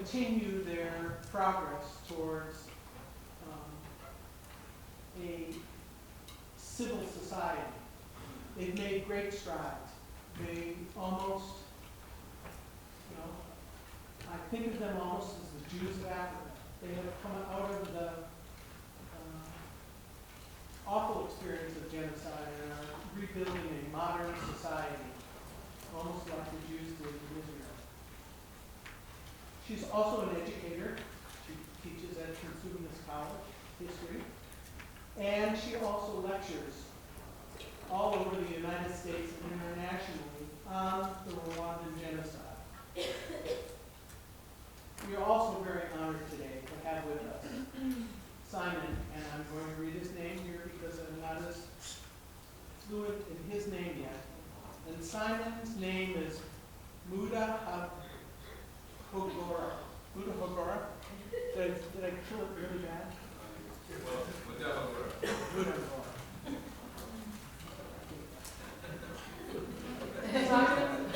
continue their progress towards a civil society. They've made great strides. They almost, I think of them almost as the Jews of Africa. They have come out of the awful experience of genocide and are rebuilding a modern society, almost like the Jews did in Israel. She's also an educator. She teaches at Humanis College, history. And she also lectures all over the United States and internationally on the Rwandan genocide. We are also very honored today to have with us Simon, and I'm going to read his name here because I'm not as fluent in his name yet. And Simon's name is Muda Hogora. Muda Hogora? Did I kill it really bad? Muda Hogora. Muda Hogora.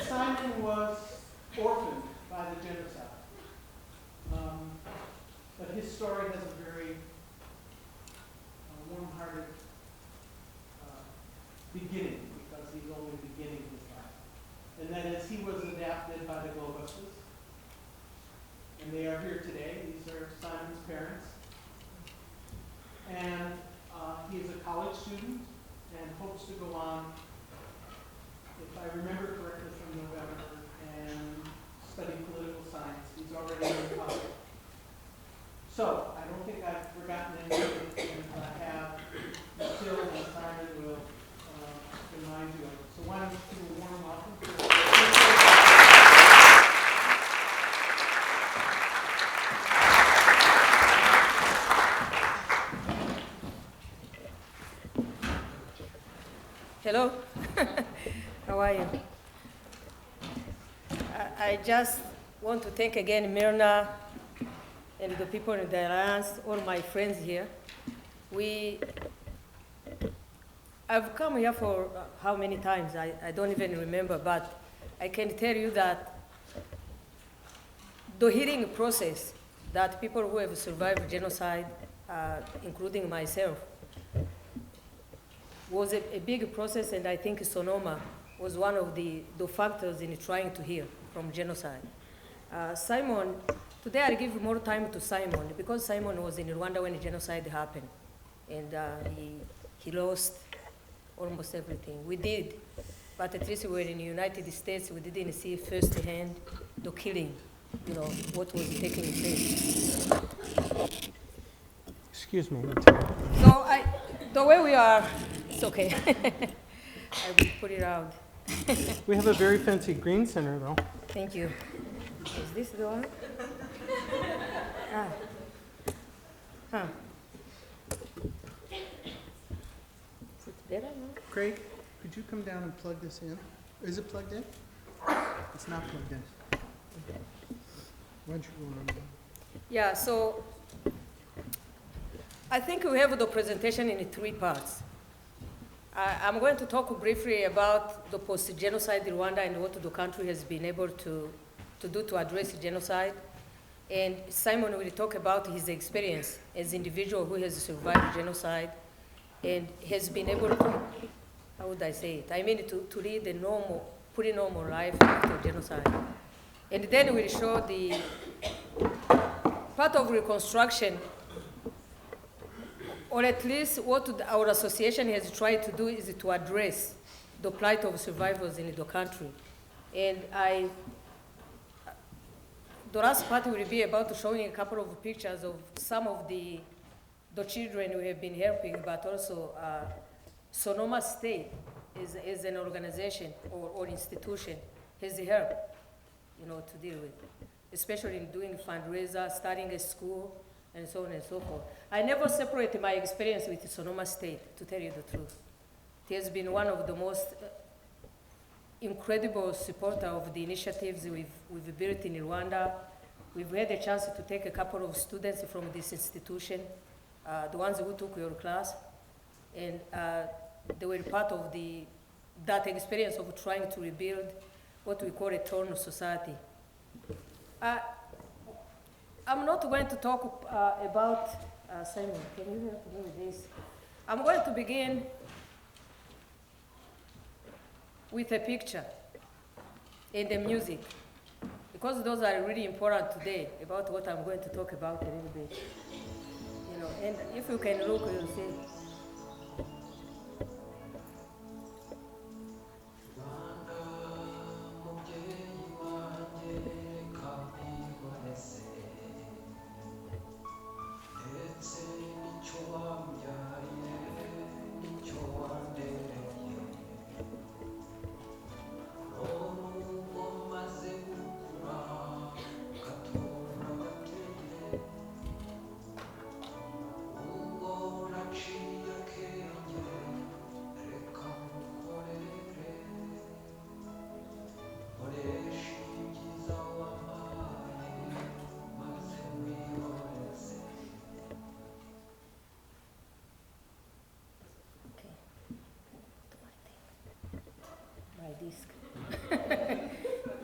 Simon was orphaned by the genocide. But his story has a very warm-hearted beginning, because he's only beginning his life. And that is, he was adopted by the Globusters. And they are here today. These are Simon's parents. And he is a college student and hopes to go on, if I remember correctly from November, and study political science. He's already in college. So, I don't think I've forgotten anything, and if I have, Phil and Simon will remind you of it. So why don't you do a warm welcome? Hello. How are you? I just want to thank again Myrna and the people in the Alliance, all my friends here. I've come here for how many times? I don't even remember, but I can tell you that the healing process that people who have survived genocide, including myself, was a big process, and I think Sonoma was one of the factors in trying to heal from genocide. Simon, today I'll give more time to Simon, because Simon was in Rwanda when the genocide happened, and he lost almost everything. We did, but at least we were in the United States, we didn't see firsthand the killing, what was taking place. Excuse me. So the way we are, it's okay. I will put it out. We have a very fancy green center, though. Thank you. Is this the one? Huh. Is it better now? Craig, could you come down and plug this in? Is it plugged in? It's not plugged in. Why don't you go on? Yeah, so I think we have the presentation in 3 parts. I'm going to talk briefly about the post-genocide Rwanda and what the country has been able to do to address genocide. And Simon will talk about his experience as an individual who has survived genocide and has been able to, how would I say it? I mean to lead a pretty normal life after genocide. And then we'll show the part of reconstruction, or at least what our association has tried to do is to address the plight of survivors in the country. And the last part will be about showing a couple of pictures of some of the children we have been helping, but also Sonoma State is an organization or institution has helped, to deal with, especially in doing fundraiser, starting a school, and so on and so forth. I never separated my experience with Sonoma State, to tell you the truth. It has been one of the most incredible supporter of the initiatives we've built in Rwanda. We've had a chance to take a couple of students from this institution, the ones who took your class, and they were part of that experience of trying to rebuild what we call a torn society. I'm not going to talk about, Simon, can you help me with this? I'm going to begin with a picture and the music, because those are really important today about what I'm going to talk about a little bit. You know, and if you can look, you'll see.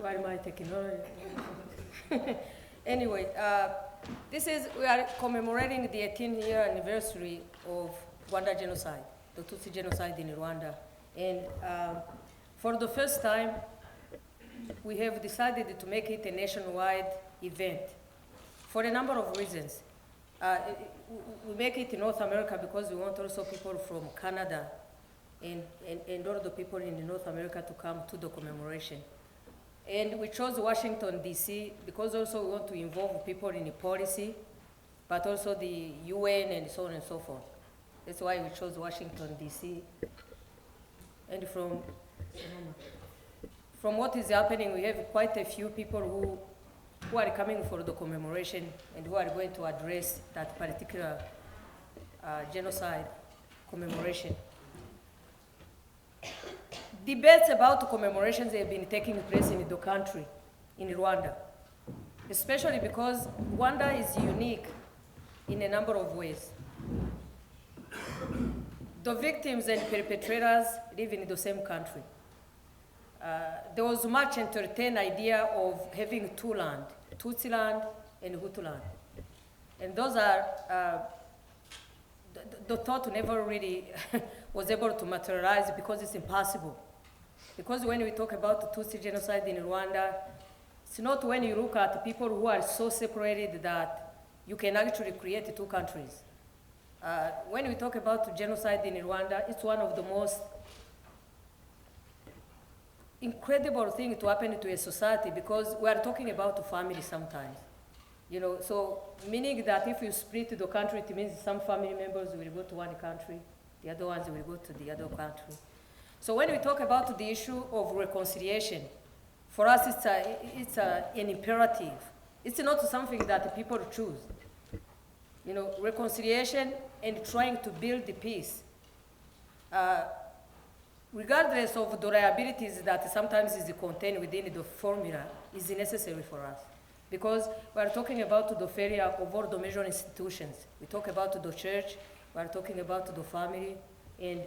Why am I taking over? Anyway, we are commemorating the 18th-year anniversary of Rwanda genocide, the Tutsi genocide in Rwanda. And for the first time, we have decided to make it a nationwide event for a number of reasons. We make it in North America because we want also people from Canada and all the people in North America to come to the commemoration. And we chose Washington, D.C. because also we want to involve people in the policy, but also the UN and so on and so forth. That's why we chose Washington, D.C. And from what is happening, we have quite a few people who are coming for the commemoration and who are going to address that particular genocide commemoration. Debates about commemorations have been taking place in the country, in Rwanda, especially because Rwanda is unique in a number of ways. The victims and perpetrators live in the same country. There was much entertained idea of having two land, Tutsi land and Hutu land. And those are, the thought never really was able to materialize because it's impossible. Because when we talk about the Tutsi genocide in Rwanda, it's not when you look at people who are so separated that you can actually create two countries. When we talk about genocide in Rwanda, it's one of the most incredible things to happen to a society because we are talking about a family sometimes. You know, so meaning that if you split the country, it means some family members will go to one country, the other ones will go to the other country. So when we talk about the issue of reconciliation, for us it's an imperative. It's not something that people choose. You know, reconciliation and trying to build the peace, regardless of the liabilities that sometimes is contained within the formula, is necessary for us. Because we are talking about the failure of all the major institutions. We talk about the church, we are talking about the family, and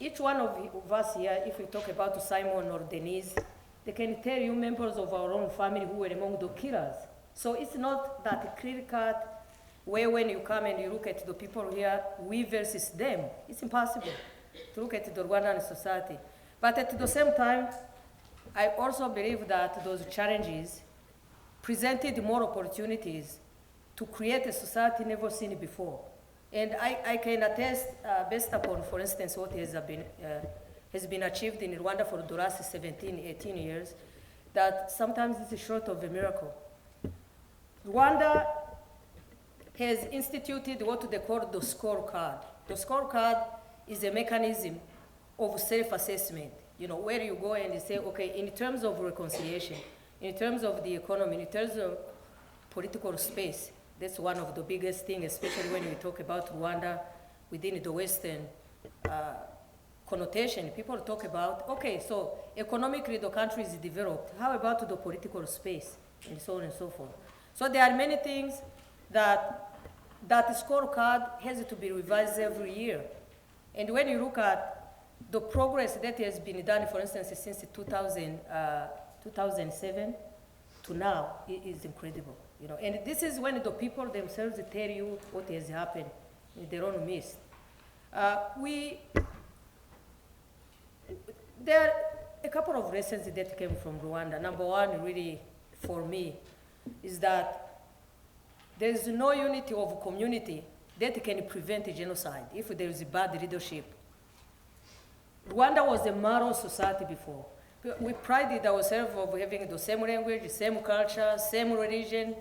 each one of us here, if we talk about Simon or Denise, they can tell you members of our own family who were among the killers. So it's not that clear-cut way when you come and you look at the people here, we versus them. It's impossible to look at the Rwandan society. But at the same time, I also believe that those challenges presented more opportunities to create a society never seen before. And I can attest, based upon, for instance, what has been achieved in Rwanda for the last 17, 18 years, that sometimes it's short of a miracle. Rwanda has instituted what they call the scorecard. The scorecard is a mechanism of self-assessment, you know, where you go and you say, okay, in terms of reconciliation, in terms of the economy, in terms of political space, that's one of the biggest things, especially when we talk about Rwanda within the Western connotation. People talk about, okay, so economically the country is developed. How about the political space, and so on and so forth. So there are many things that scorecard has to be revised every year. And when you look at the progress that has been done, for instance, since 2007 to now, it is incredible. And this is when the people themselves tell you what has happened in their own midst. There are a couple of lessons that came from Rwanda. Number one, really, for me, is that there is no unity of community that can prevent a genocide if there is bad leadership. Rwanda was a model society before. We prided ourselves of having the same language, same culture, same religion,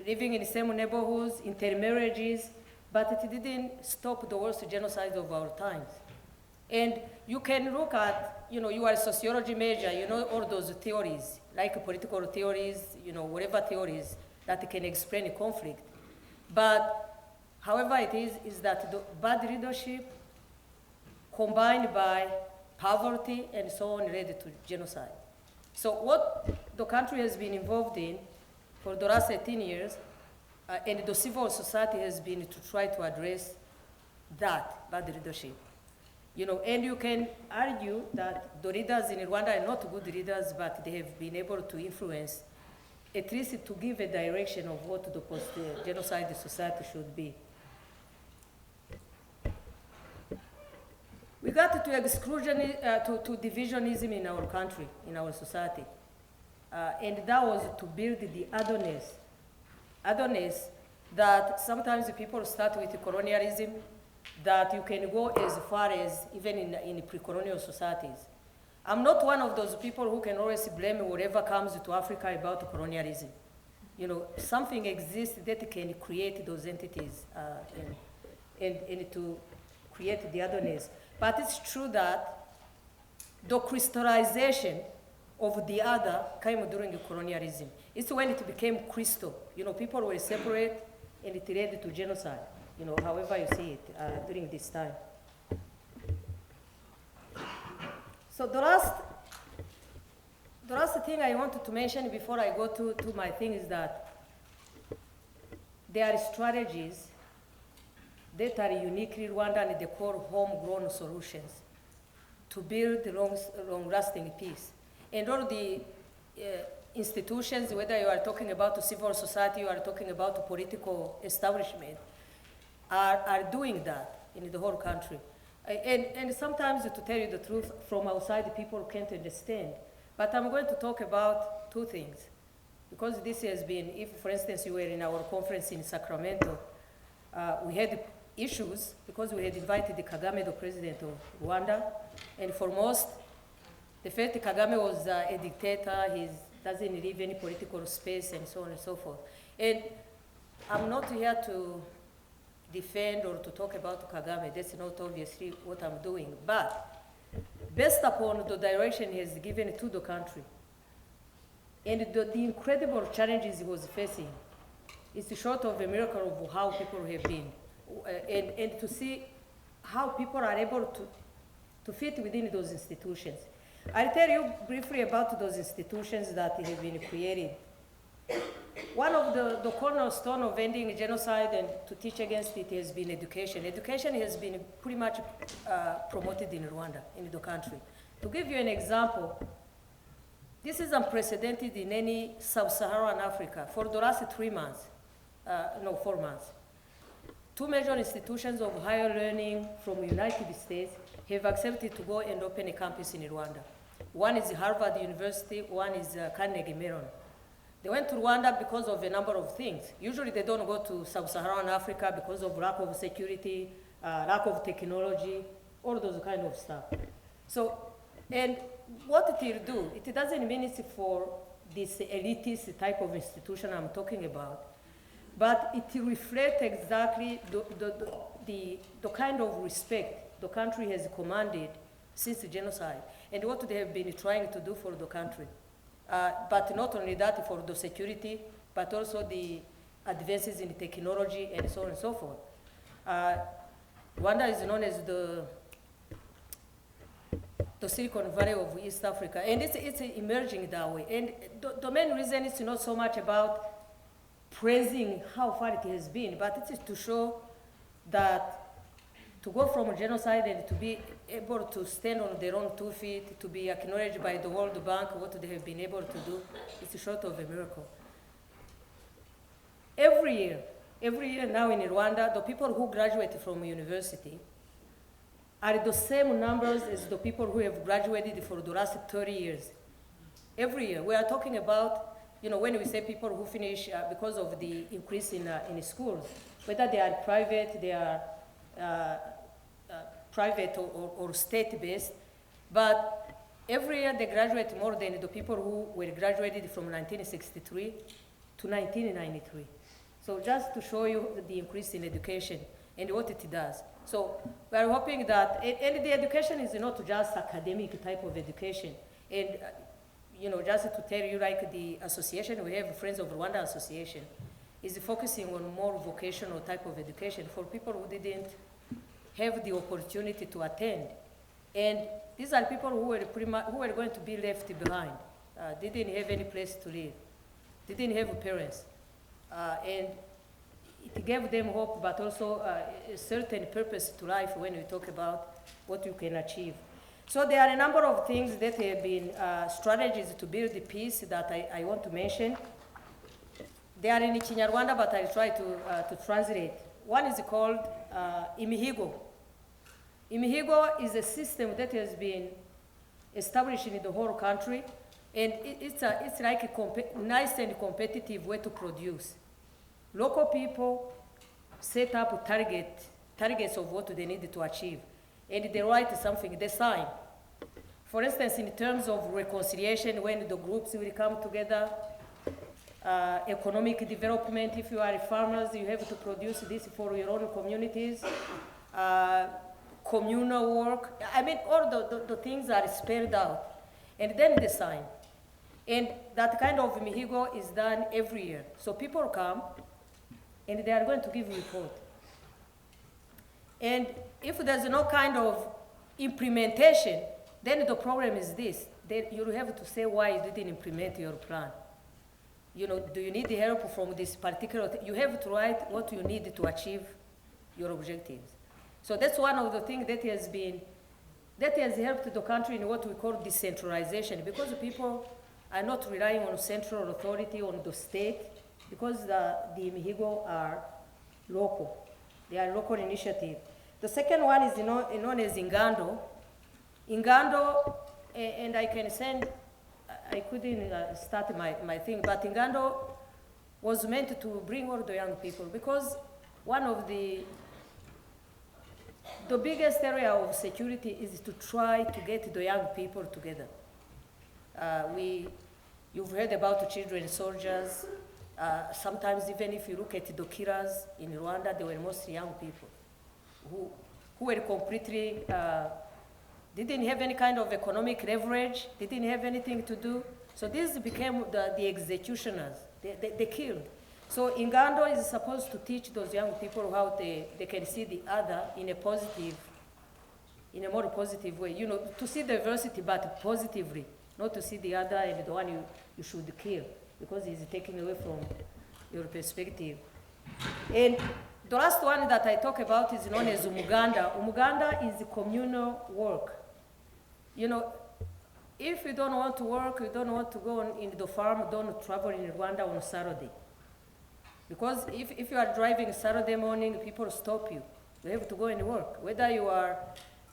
living in the same neighborhoods, intermarriages, but it didn't stop the worst genocide of our times. And you can look at, you are a sociology major, all those theories, like political theories, whatever theories that can explain a conflict. But however it is that the bad leadership combined by poverty and so on led to genocide. So what the country has been involved in for the last 18 years, and the civil society has been to try to address that bad leadership. And you can argue that the leaders in Rwanda are not good leaders, but they have been able to influence, at least to give a direction of what the post-genocide society should be. We got to exclusion, to divisionism in our country, in our society. And that was to build the otherness that sometimes people start with colonialism, that you can go as far as even in pre-colonial societies. I'm not one of those people who can always blame whatever comes to Africa about colonialism. Something exists that can create those entities and to create the otherness. But it's true that the crystallization of the other came during colonialism. It's when it became crystal. People were separate and it led to genocide. However you see it during this time. So the last thing I wanted to mention before I go to my thing is that there are strategies that are uniquely Rwandan and they call homegrown solutions to build long-lasting peace. And all the institutions, whether you are talking about civil society, you are talking about political establishment, are doing that in the whole country. And sometimes, to tell you the truth, from outside people can't understand. But I'm going to talk about two things. Because this has been, if for instance you were in our conference in Sacramento, we had issues because we had invited Kagame, the president of Rwanda, and for most, the fact that Kagame was a dictator, he doesn't leave any political space and so on and so forth. And I'm not here to defend or to talk about Kagame. That's not obviously what I'm doing. But based upon the direction he has given to the country and the incredible challenges he was facing, it's short of a miracle of how people have been. And to see how people are able to fit within those institutions. I'll tell you briefly about those institutions that have been created. One of the cornerstone of ending genocide and to teach against it has been education. Education has been pretty much promoted in Rwanda, in the country. To give you an example, this is unprecedented in any sub-Saharan Africa. For the last 4 months, 2 major institutions of higher learning from the United States have accepted to go and open a campus in Rwanda. One is Harvard University, one is Carnegie Mellon. They went to Rwanda because of a number of things. Usually they don't go to sub-Saharan Africa because of lack of security, lack of technology, all those kind of stuff. So, and what it will do, it doesn't mean it's for this elitist type of institution I'm talking about, but it reflects exactly the kind of respect the country has commanded since the genocide and what they have been trying to do for the country. But not only that, for the security, but also the advances in technology and so on and so forth. Rwanda is known as the Silicon Valley of East Africa, and it's emerging that way. And the main reason is not so much about praising how far it has been, but it is to show that to go from a genocide and to be able to stand on their own 2 feet, to be acknowledged by the World Bank, what they have been able to do, it's short of a miracle. Every year now in Rwanda, the people who graduate from university are the same numbers as the people who have graduated for the last 30 years. Every year. We are talking about, when we say people who finish because of the increase in schools, whether they are private, they are private or state-based, but every year they graduate more than the people who were graduated from 1963 to 1993. So just to show you the increase in education and what it does. So we are hoping that, and the education is not just academic type of education. And just to tell you, like the association, we have Friends of Rwanda Association, is focusing on more vocational type of education for people who didn't have the opportunity to attend. And these are people who were going to be left behind. They didn't have any place to live. They didn't have parents. And it gave them hope, but also a certain purpose to life when we talk about what you can achieve. So there are a number of things that have been strategies to build the peace that I want to mention. They are in Kinyarwanda, but I'll try to translate. One is called imihigo. Imihigo is a system that has been established in the whole country, and it's like a nice and competitive way to produce. Local people set up targets of what they need to achieve, and they write something, they sign. For instance, in terms of reconciliation, when the groups will come together, economic development, if you are farmers, you have to produce this for your own communities, communal work. I mean, all the things are spelled out, and then they sign. And that kind of mihigo is done every year. So people come, and they are going to give a report. And if there's no kind of implementation, then the problem is this. Then you have to say why you didn't implement your plan. Do you need help from this particular thing? You have to write what you need to achieve your objectives. So that's one of the things that has helped the country in what we call decentralization, because people are not relying on central authority, on the state, because the Mihigo are local. They are local initiative. The second one is known as Ingando. Ingando, and I can send, I couldn't start my thing, but Ingando was meant to bring all the young people, because one of the biggest area of security is to try to get the young people together. You've heard about the children soldiers. Sometimes even if you look at the killers in Rwanda, they were mostly young people who were completely, didn't have any kind of economic leverage, they didn't have anything to do. So these became the executioners, they killed. So Ingando is supposed to teach those young people how they can see the other in a more positive way. To see diversity, but positively, not to see the other and the one you should kill, because he's taking away from your perspective. And the last one that I talk about is known as umuganda. Umuganda is communal work. If you don't want to work, you don't want to go in the farm, don't travel in Rwanda on Saturday. Because if you are driving Saturday morning, people stop you. You have to go and work. Whether you are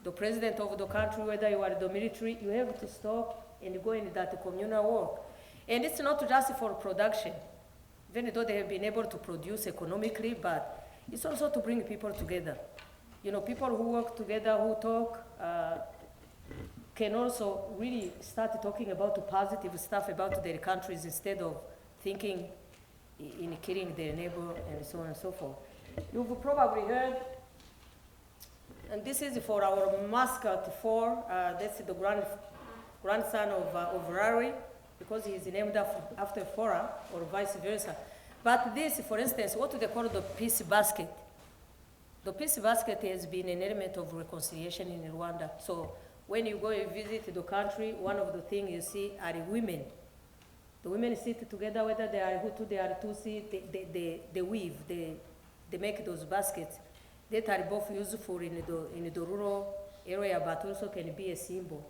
the president of the country, whether you are the military, you have to stop and go in that communal work. And it's not just for production, even though they have been able to produce economically, but it's also to bring people together. People who work together, who talk, can also really start talking about the positive stuff about their countries instead of thinking in killing their neighbor and so on and so forth. You've probably heard, and this is for our mascot 4, that's the grandson of Rari, because he's named after Fora, or vice versa. But this, for instance, what they call the peace basket. The peace basket has been an element of reconciliation in Rwanda. So when you go and visit the country, one of the things you see are women. The women sit together, whether they are Hutu, they are Tutsi, they weave, they make those baskets that are both useful in the rural area, but also can be a symbol.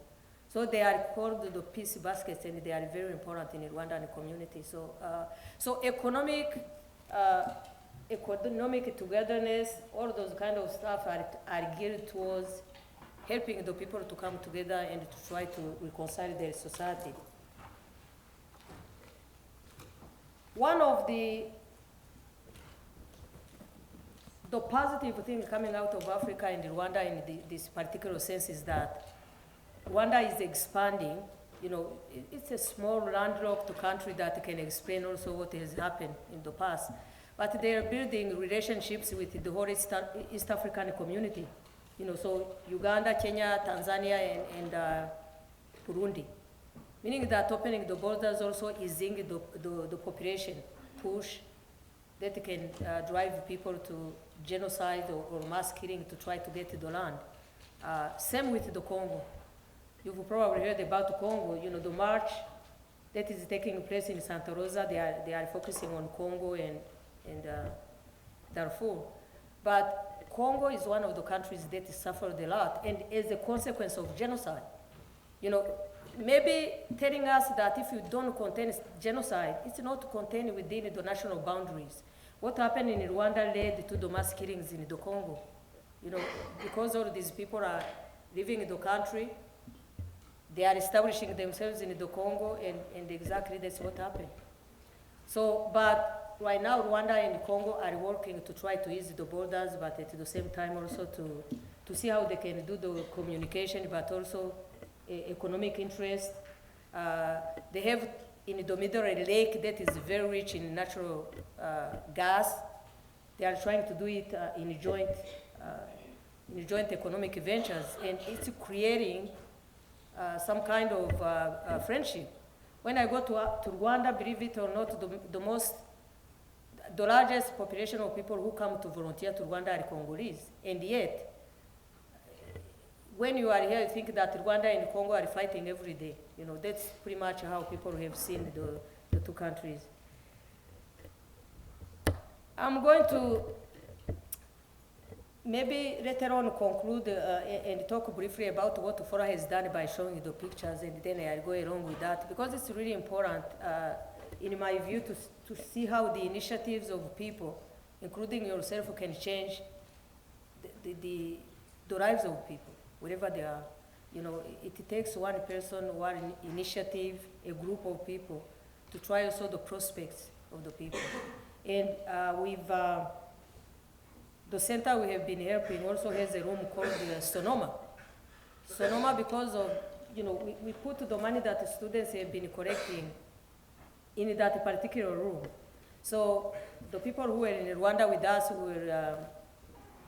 So they are called the peace baskets, and they are very important in the Rwandan community. So economic economic togetherness, all those kind of stuff are geared towards helping the people to come together and to try to reconcile their society. One of the positive thing coming out of Africa and Rwanda in this particular sense is that Rwanda is expanding. You know, it's a small landlocked country that can explain also what has happened in the past. But they are building relationships with the whole East African community. You know, so Uganda, Kenya, Tanzania, and Burundi. Meaning that opening the borders also easing the population push that can drive people to genocide or mass killing to try to get the land. Same with the Congo. You've probably heard about the Congo. You know, the march that is taking place in Santa Rosa, they are focusing on Congo and Darfur. But Congo is one of the countries that suffered a lot, and as a consequence of genocide. You know, maybe telling us that if you don't contain genocide, it's not contained within the national boundaries. What happened in Rwanda led to the mass killings in the Congo. You know, because all these people are living in the country, they are establishing themselves in the Congo, and exactly that's what happened. So, but right now, Rwanda and Congo are working to try to ease the borders, but at the same time also to see how they can do the communication, but also economic interest. They have in the middle a lake that is very rich in natural gas. They are trying to do it in joint economic ventures, and it's creating some kind of friendship. When I go to Rwanda, believe it or not, the largest population of people who come to volunteer to Rwanda are Congolese, and yet, when you are here, you think that Rwanda and Congo are fighting every day. You know, that's pretty much how people have seen the two countries. I'm going to maybe later on conclude and talk briefly about what Fora has done by showing the pictures, and then I'll go along with that, because it's really important, in my view, to see how the initiatives of people, including yourself, can change the lives of people, wherever they are. You know, it takes one person, one initiative, a group of people, to try also the prospects of the people. And the center we have been helping also has a room called Sonoma. Sonoma, because of, you know, we put the money that the students have been collecting in that particular room. So the people who were in Rwanda with us were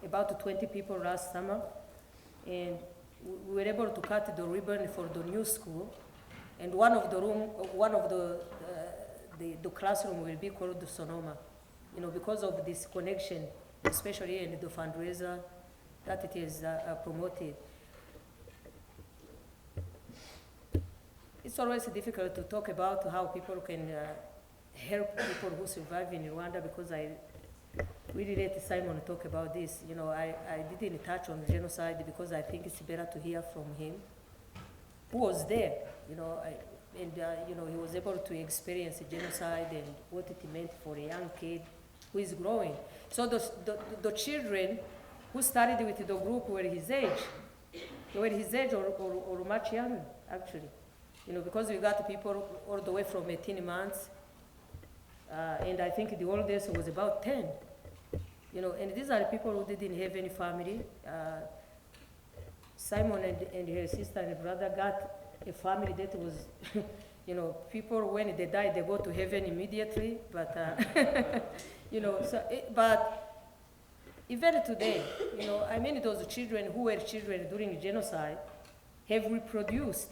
about 20 people last summer, and we were able to cut the ribbon for the new school. And one of the classroom will be called the Sonoma, you know, because of this connection, especially in the fundraiser that it is promoted. It's always difficult to talk about how people can help people who survive in Rwanda, because I really let Simon talk about this. You know, I didn't touch on genocide because I think it's better to hear from him, who was there, you know, you know, he was able to experience genocide and what it meant for a young kid who is growing. So the children who started with the group were his age. They were his age or much younger, actually. You know, because we got people all the way from 18 months, and I think the oldest was about 10. You know, and these are people who didn't have any family. Simon and her sister and brother got a family that was, you know, people when they die, they go to heaven immediately, but, you know, so, but even today, you know, I mean, those children who were children during genocide have reproduced,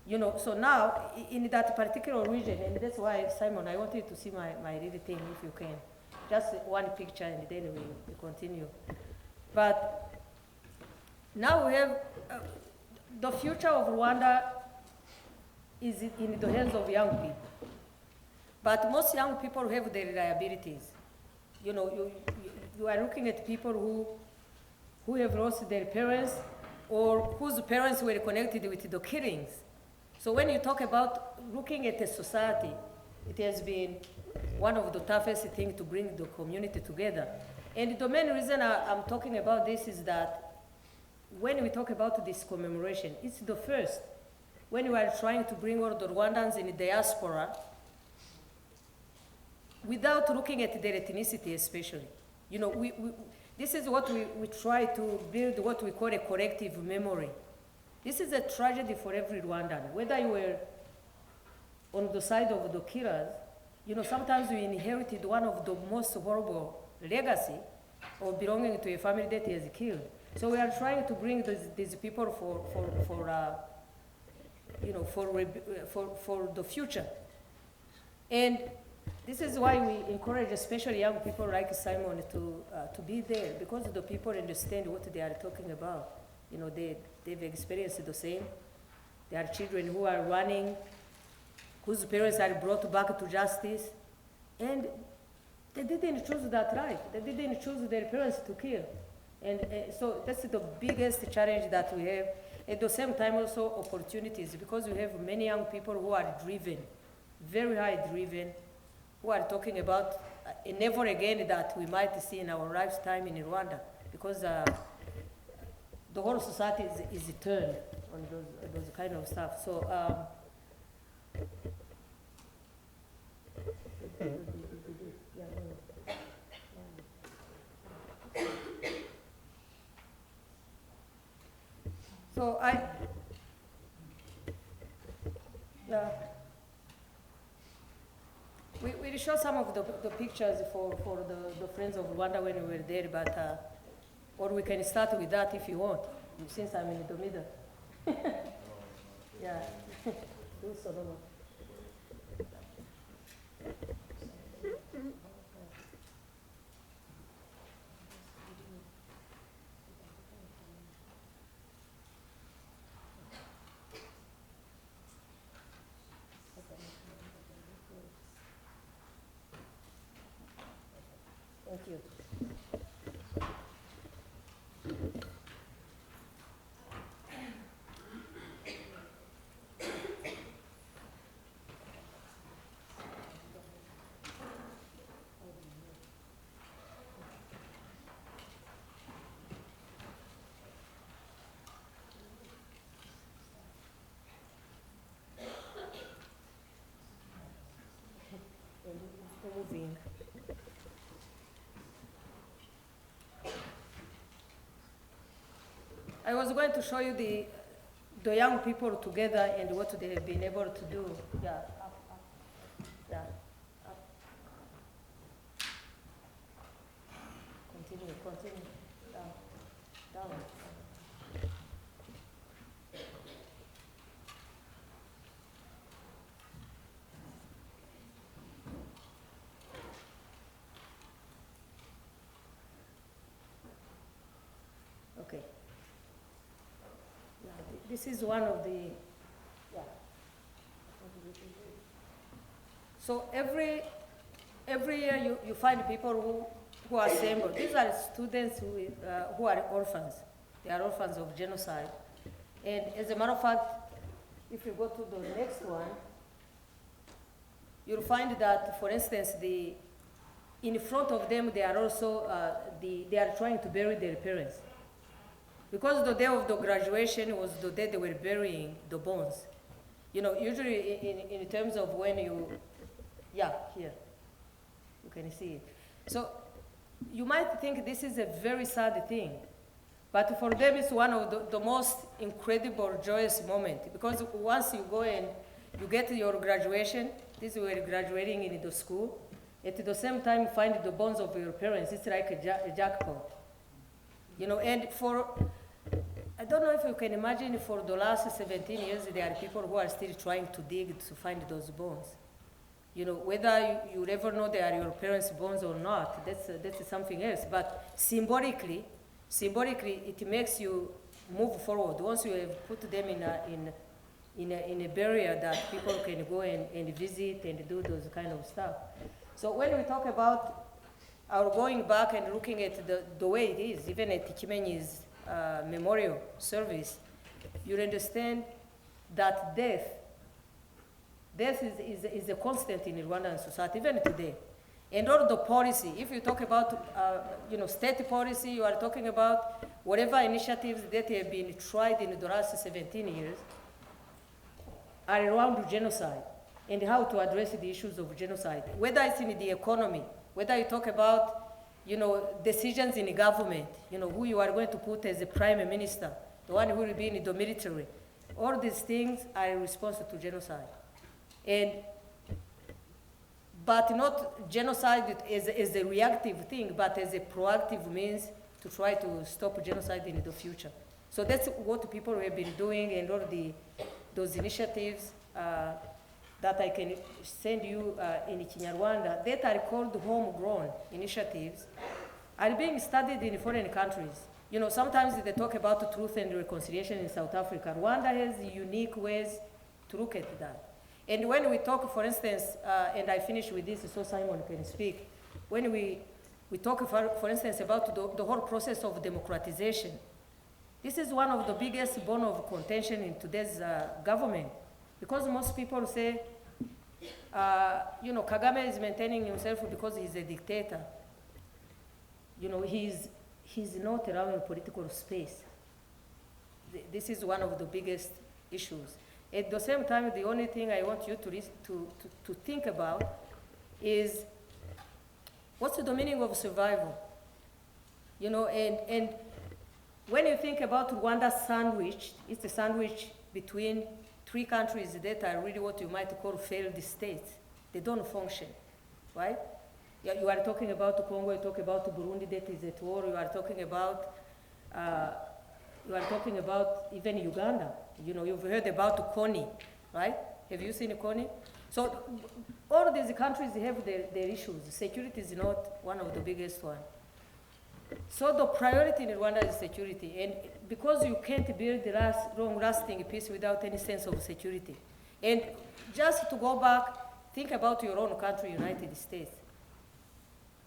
you know, so now in that particular region, and that's why, Simon, I want you to see my little thing, if you can. Just one picture, and then we continue. But now we have, the future of Rwanda is in the hands of young people. But most young people have their liabilities. You know, you are looking at people who have lost their parents, or whose parents were connected with the killings. So when you talk about looking at a society it has been one of the toughest things to bring the community together. And the main reason I'm talking about this is that when we talk about this commemoration, it's the first. When we are trying to bring all the Rwandans in the diaspora, without looking at their ethnicity especially. You know, this is what we try to build, what we call a collective memory. This is a tragedy for every Rwandan. Whether you were on the side of the killers, you know, sometimes we inherited one of the most horrible legacy of belonging to a family that is killed. So we are trying to bring these people for the future. And this is why we encourage especially young people like Simon to be there, because the people understand what they are talking about. You know, they've experienced the same. There are children who are running, whose parents are brought back to justice, and they didn't choose that life. They didn't choose their parents to kill. And so that's the biggest challenge that we have. At the same time also opportunities, because we have many young people who are driven, very high driven, who are talking about a never again that we might see in our lifetime in Rwanda, because the whole society is turned on those kind of stuff. So so we show some of the pictures for the friends of Rwanda when we were there, but or we can start with that if you want, since I'm in the middle. Yeah. Thank you. Moving. I was going to show you the young people together and what they have been able to do. Yeah, up. Yeah, up. Continue, down. Okay. Yeah, this is one of the, yeah. So every year you find people who are assembled. These are students who are orphans. They are orphans of genocide. And as a matter of fact, if you go to the next one, you'll find that, for instance, in front of them, they are also, they are trying to bury their parents. Because the day of the graduation was the day they were burying the bones. You know, usually in terms of when you, yeah, here, you can see it. So you might think this is a very sad thing, but for them it's one of the most incredible, joyous moments, because once you go and you get your graduation, this were graduating in the school, at the same time find the bones of your parents, it's like a jackpot. You know, and I don't know if you can imagine, for the last 17 years, there are people who are still trying to dig to find those bones. You know, whether you ever know they are your parents' bones or not, that's something else. But symbolically, it makes you move forward. Once you have put them in a barrier that people can go and visit and do those kind of stuff. So when we talk about our going back and looking at the way it is, even at Kimenyi's memorial service, you understand that death death is a constant in Rwandan society, even today. And all the policy, if you talk about state policy, you are talking about whatever initiatives that have been tried in the last 17 years are around genocide and how to address the issues of genocide. Whether it's in the economy, whether you talk about decisions in the government, who you are going to put as a prime minister, the one who will be in the military. All these things are in response to genocide. But not genocide as a reactive thing, but as a proactive means to try to stop genocide in the future. So that's what people have been doing, and all those initiatives that I can send you in Kinyarwanda that are called homegrown initiatives are being studied in foreign countries. Sometimes they talk about truth and reconciliation in South Africa. Rwanda has unique ways to look at that. And when we talk, for instance, and I finish with this so Simon can speak, when we talk, for instance, about the whole process of democratization, this is one of the biggest bone of contention in today's government. Because most people say, Kagame is maintaining himself because he's a dictator. He's not around political space. This is one of the biggest issues. At the same time, the only thing I want you to think about is what's the meaning of survival? And when you think about Rwanda sandwich, it's a sandwich between three countries that are really what you might call failed states. They don't function, right? You are talking about Congo, you talk about Burundi that is at war, you are talking about even Uganda. You've heard about Kony, right? Have you seen Kony? So all these countries have their issues. Security is not one of the biggest ones. So the priority in Rwanda is security. And because you can't build long-lasting peace without any sense of security. And just to go back, think about your own country, United States.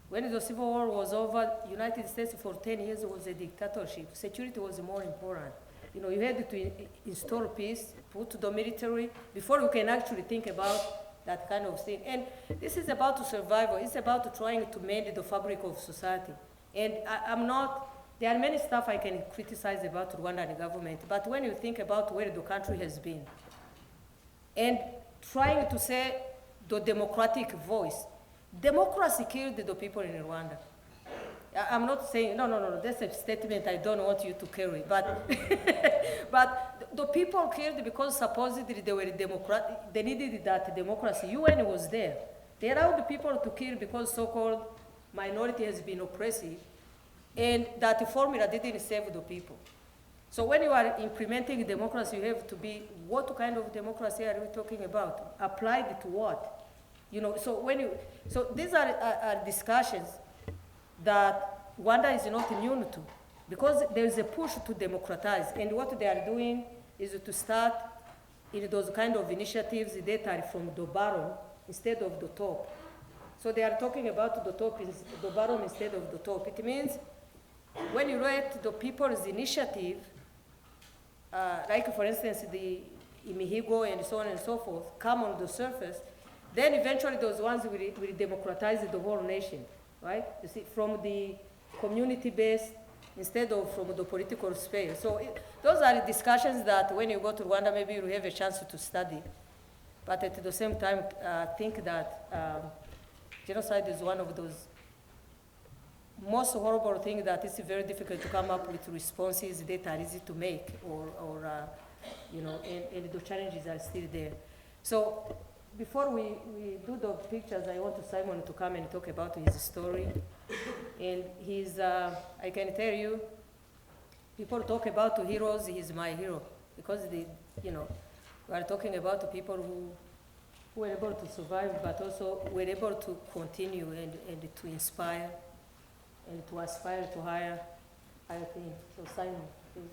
When the Civil War was over, United States for 10 years was a dictatorship. Security was more important. You had to install peace, put the military, before you can actually think about that kind of thing. And this is about survival. It's about trying to mend the fabric of society. And there are many stuff I can criticize about Rwandan government, but when you think about where the country has been, and trying to say the democratic voice, democracy killed the people in Rwanda. I'm not saying, no, that's a statement I don't want you to carry, but, but the people killed because supposedly they were they needed that democracy. UN was there. They allowed people to kill because so-called minority has been oppressive, and that formula didn't save the people. So when you are implementing democracy, you have to be, what kind of democracy are we talking about? Applied to what? So these are discussions that Rwanda is not immune to, because there is a push to democratize, and what they are doing is to start in those kind of initiatives that are from the bottom instead of the top. So they are talking about the bottom instead of the top. It means when you let the people's initiative, like for instance the Imihigo and so on and so forth, come on the surface, then eventually those ones will democratize the whole nation, right? You see, from the community-based instead of from the political space. So those are discussions that when you go to Rwanda, maybe you'll have a chance to study. But at the same time, think that genocide is one of those most horrible things that it's very difficult to come up with responses that are easy to make, and the challenges are still there. So before we do the pictures, I want Simon to come and talk about his story. And I can tell you, people talk about heroes, he's my hero. Because we are talking about people who were able to survive, but also were able to continue and to inspire and to aspire to higher things. So Simon, please.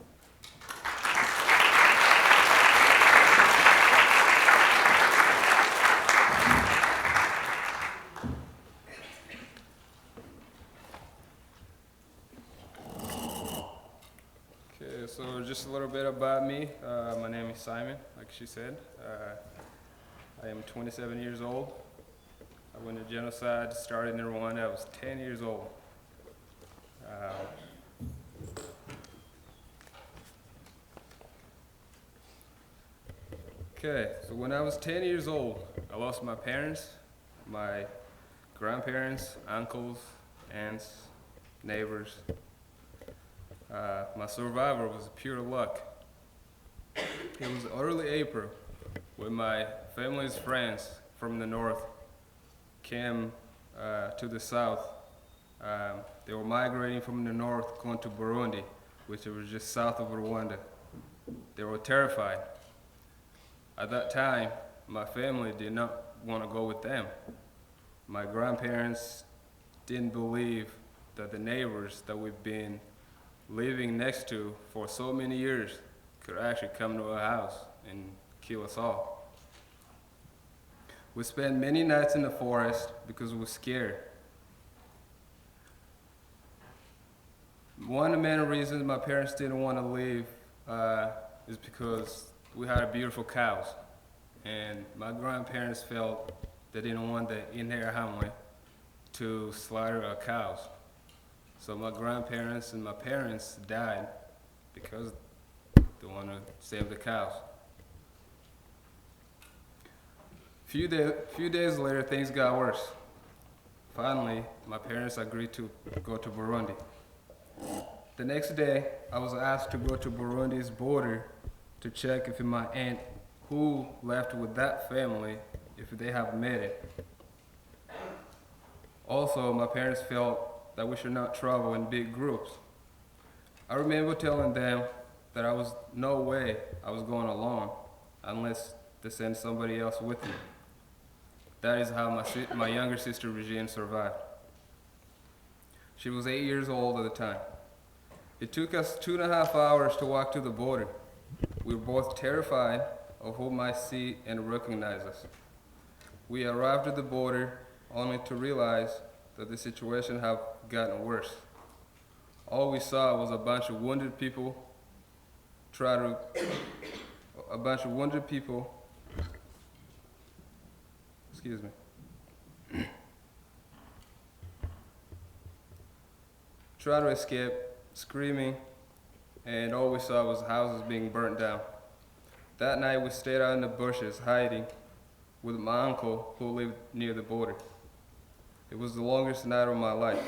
So just a little bit about me. My name is Simon, like she said. I am 27 years old. I went to genocide, started in Rwanda. I was 10 years old. Okay, so when I was 10 years old, I lost my parents, my grandparents, uncles, aunts, neighbors. My survivor was pure luck. It was early April when my family's friends from the north came to the south. They were migrating from the north going to Burundi, which was just south of Rwanda. They were terrified. At that time, my family did not want to go with them. My grandparents didn't believe that the neighbors that we've been living next to for so many years could actually come to our house and kill us all. We spent many nights in the forest because we were scared. One of the main reasons my parents didn't want to leave is because we had beautiful cows, and my grandparents felt they didn't want the interdisciplinary to slaughter our cows. So my grandparents and my parents died because they want to save the cows. Few days later, things got worse. Finally, my parents agreed to go to Burundi. The next day, I was asked to go to Burundi's border to check if my aunt, who left with that family, if they have made it. Also, my parents felt that we should not travel in big groups. I remember telling them that I was no way I was going alone unless they send somebody else with me. That is how my younger sister Regine survived. She was 8 years old at the time. It took us 2.5 hours to walk to the border. We were both terrified of who might see and recognize us. We arrived at the border only to realize that the situation had gotten worse. All we saw was a bunch of wounded people try to escape, screaming, and all we saw was houses being burnt down. That night we stayed out in the bushes hiding with my uncle who lived near the border. It was the longest night of my life.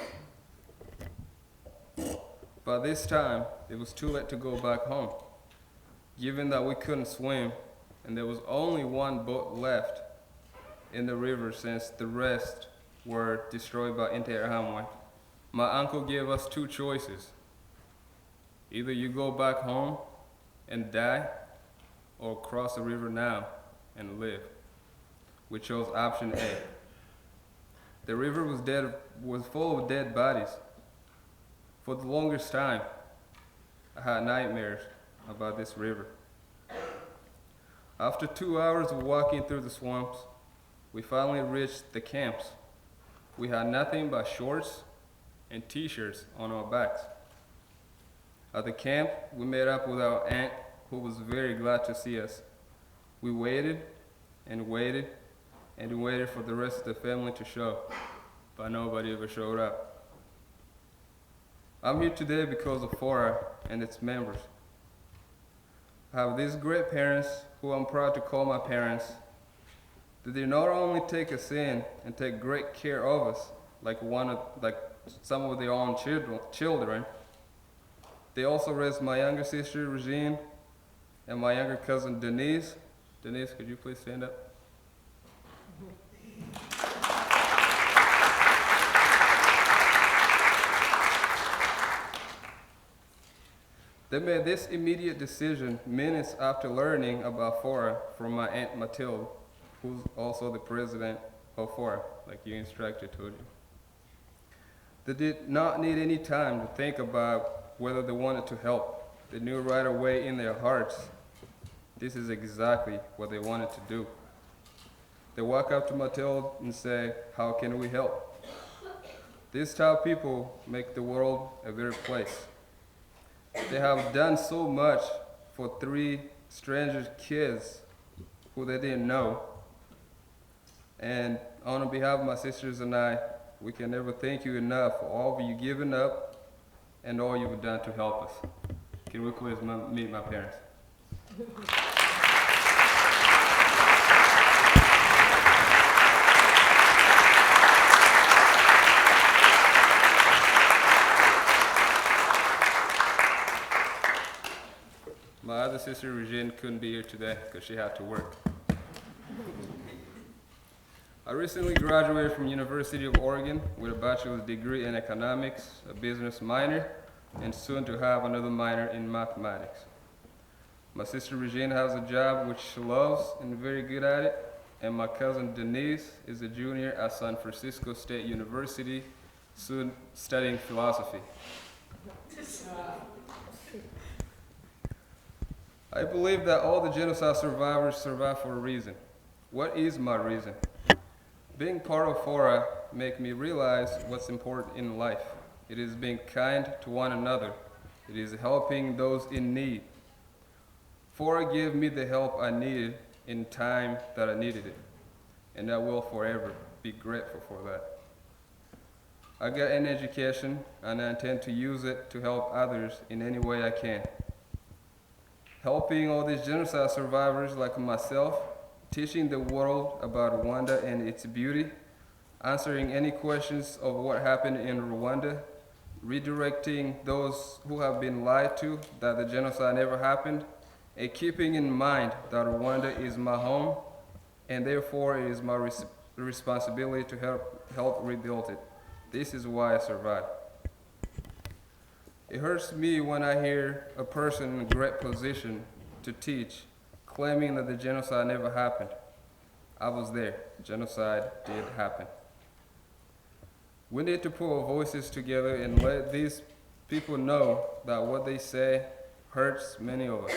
By this time, it was too late to go back home. Given that we couldn't swim and there was only one boat left in the river since the rest were destroyed by interdisciplinary, my uncle gave us two choices. Either you go back home and die, or cross the river now and live. We chose option A. The river was full of dead bodies. For the longest time, I had nightmares about this river. After 2 hours of walking through the swamps, we finally reached the camps. We had nothing but shorts and t-shirts on our backs. At the camp, we met up with our aunt, who was very glad to see us. We waited and waited and waited for the rest of the family to show, but nobody ever showed up. I'm here today because of FORA and its members. I have these great parents who I'm proud to call my parents, that they not only take us in and take great care of us, like some of their own children, they also raised my younger sister, Regine, and my younger cousin, Denise. Denise, could you please stand up? They made this immediate decision minutes after learning about FORA from my Aunt Mathilde, who's also the president of FORA, like your instructor told you. They did not need any time to think about whether they wanted to help. They knew right away in their hearts this is exactly what they wanted to do. They walk up to Mathilde and say, "How can we help?" These type of people make the world a better place. They have done so much for 3 stranger kids who they didn't know, And on behalf of my sisters and I, we can never thank you enough for all you given up and all you've done to help us. Can we please meet my parents? My other sister, Regine, couldn't be here today because she had to work. I recently graduated from University of Oregon with a bachelor's degree in economics, a business minor, and soon to have another minor in mathematics. My sister Regine has a job which she loves and very good at it, and my cousin Denise is a junior at San Francisco State University, soon studying philosophy. I believe that all the genocide survivors survive for a reason. What is my reason? Being part of FORA makes me realize what's important in life. It is being kind to one another. It is helping those in need. FORA gave me the help I needed in time that I needed it, and I will forever be grateful for that. I got an education, and I intend to use it to help others in any way I can. Helping all these genocide survivors like myself, teaching the world about Rwanda and its beauty, answering any questions of what happened in Rwanda, redirecting those who have been lied to that the genocide never happened, and keeping in mind that Rwanda is my home, and therefore it is my responsibility to help rebuild it. This is why I survived. It hurts me when I hear a person in a great position to teach claiming that the genocide never happened. I was there. Genocide did happen. We need to put our voices together and let these people know that what they say hurts many of us.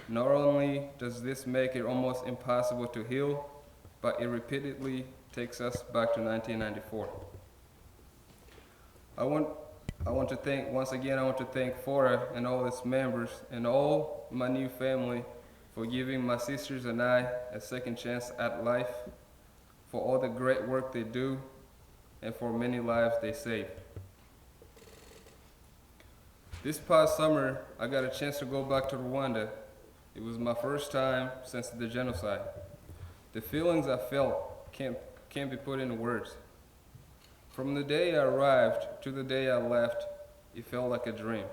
Not only does this make it almost impossible to heal, but it repeatedly takes us back to 1994. I want to thank FORA and all its members and all my new family for giving my sisters and I a second chance at life, for all the great work they do, and for many lives they save. This past summer, I got a chance to go back to Rwanda. It was my first time since the genocide. The feelings I felt can't be put into words. From the day I arrived to the day I left, it felt like a dream.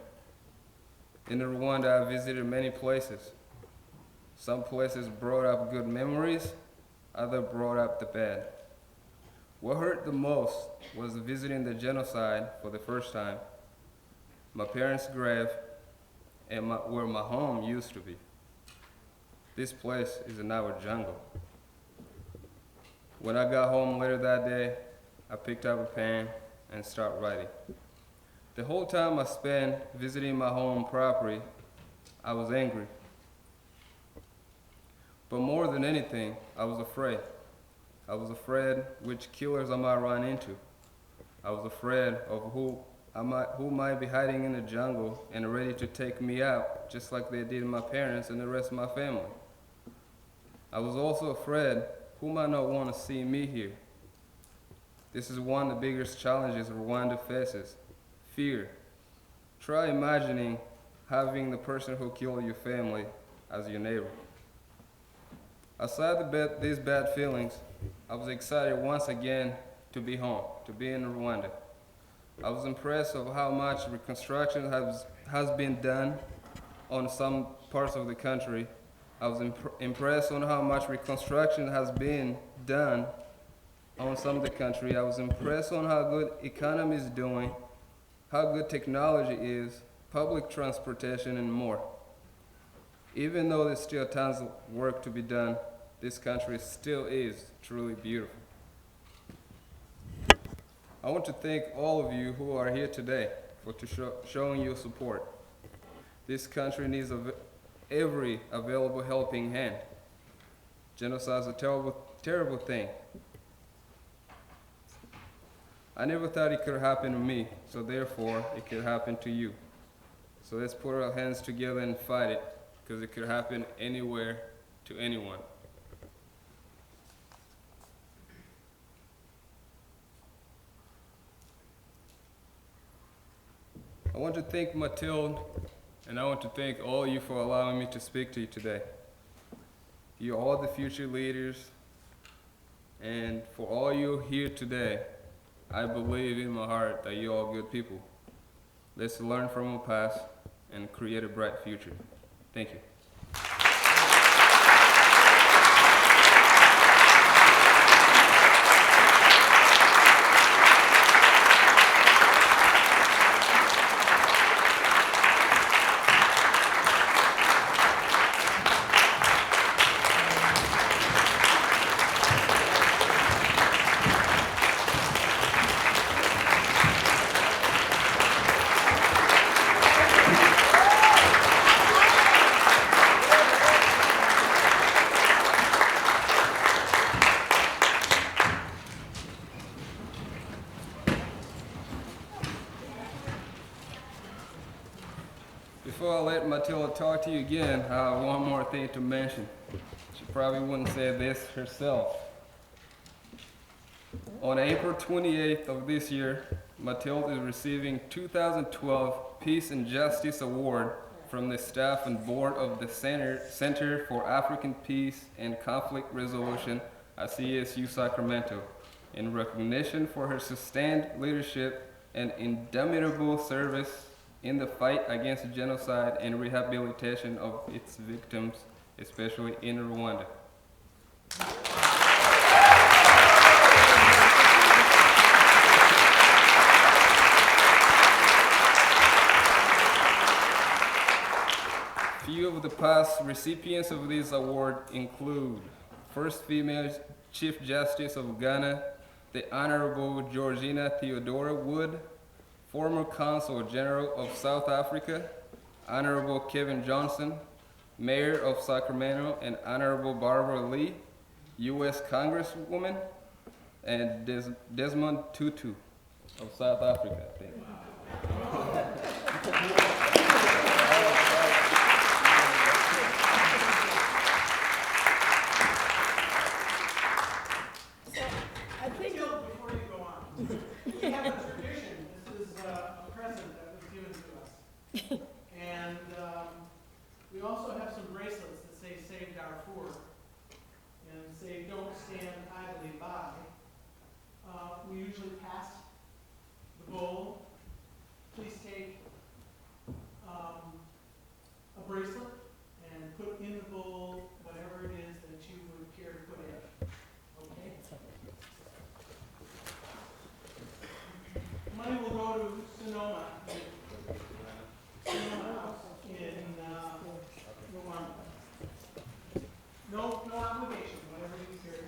In Rwanda, I visited many places. Some places brought up good memories, others brought up the bad. What hurt the most was visiting the genocide for the first time, my parents' grave, and where my home used to be. This place is now a jungle. When I got home later that day, I picked up a pen and started writing. The whole time I spent visiting my home property, I was angry. But more than anything, I was afraid. I was afraid which killers I might run into. I was afraid of who might be hiding in the jungle and ready to take me out, just like they did my parents and the rest of my family. I was also afraid who might not want to see me here. This is one of the biggest challenges Rwanda faces, fear. Try imagining having the person who killed your family as your neighbor. Aside these bad feelings, I was excited once again to be home, to be in Rwanda. I was impressed of how much reconstruction has been done on some parts of the country. I was impressed on how much reconstruction has been done on some of the country. I was impressed on how good economy is doing, how good technology is, public transportation, and more. Even though there's still tons of work to be done, this country still is truly beautiful. I want to thank all of you who are here today for showing your support. This country needs every available helping hand. Genocide is a terrible, terrible thing. I never thought it could happen to me, so therefore it could happen to you. So let's put our hands together and fight it, because it could happen anywhere to anyone. want to thank Mathilde, and I want to thank all of you for allowing me to speak to you today. You're all the future leaders, and for all you here today, I believe in my heart that you're all good people. Let's learn from our past and create a bright future. Thank you. Before I let Matilda talk to you again, I have one more thing to mention. She probably wouldn't say this herself. On April 28th of this year, Matilda is receiving 2012 Peace and Justice Award from the staff and board of the Center for African Peace and Conflict Resolution at CSU Sacramento in recognition for her sustained leadership and indomitable service in the fight against genocide and rehabilitation of its victims, especially in Rwanda. Few of the past recipients of this award include first female Chief Justice of Ghana, the Honorable Georgina Theodora Wood, former Consul General of South Africa, Honorable Kevin Johnson, Mayor of Sacramento, and Honorable Barbara Lee, U.S. Congresswoman, and Desmond Tutu of South Africa, I think. Before you go on, we have a tradition. This is a present that was given to us. And we also have some bracelets that say Save Darfur and say don't stand idly by. We usually pass the bowl. Please take a bracelet and put in the bowl whatever it is that you would care to put in. Okay? Money will go to Sonoma House in Rwanda. No obligation, whatever you care.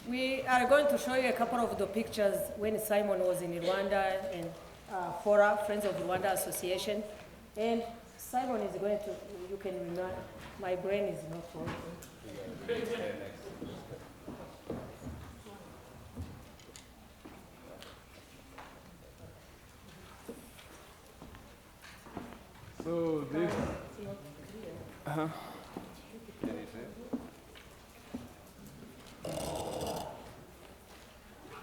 We are going to show you a couple of the pictures when Simon was in Rwanda and Fora, Friends of Rwanda Association. And Simon is going to, you can remember, my brain is not working. So this.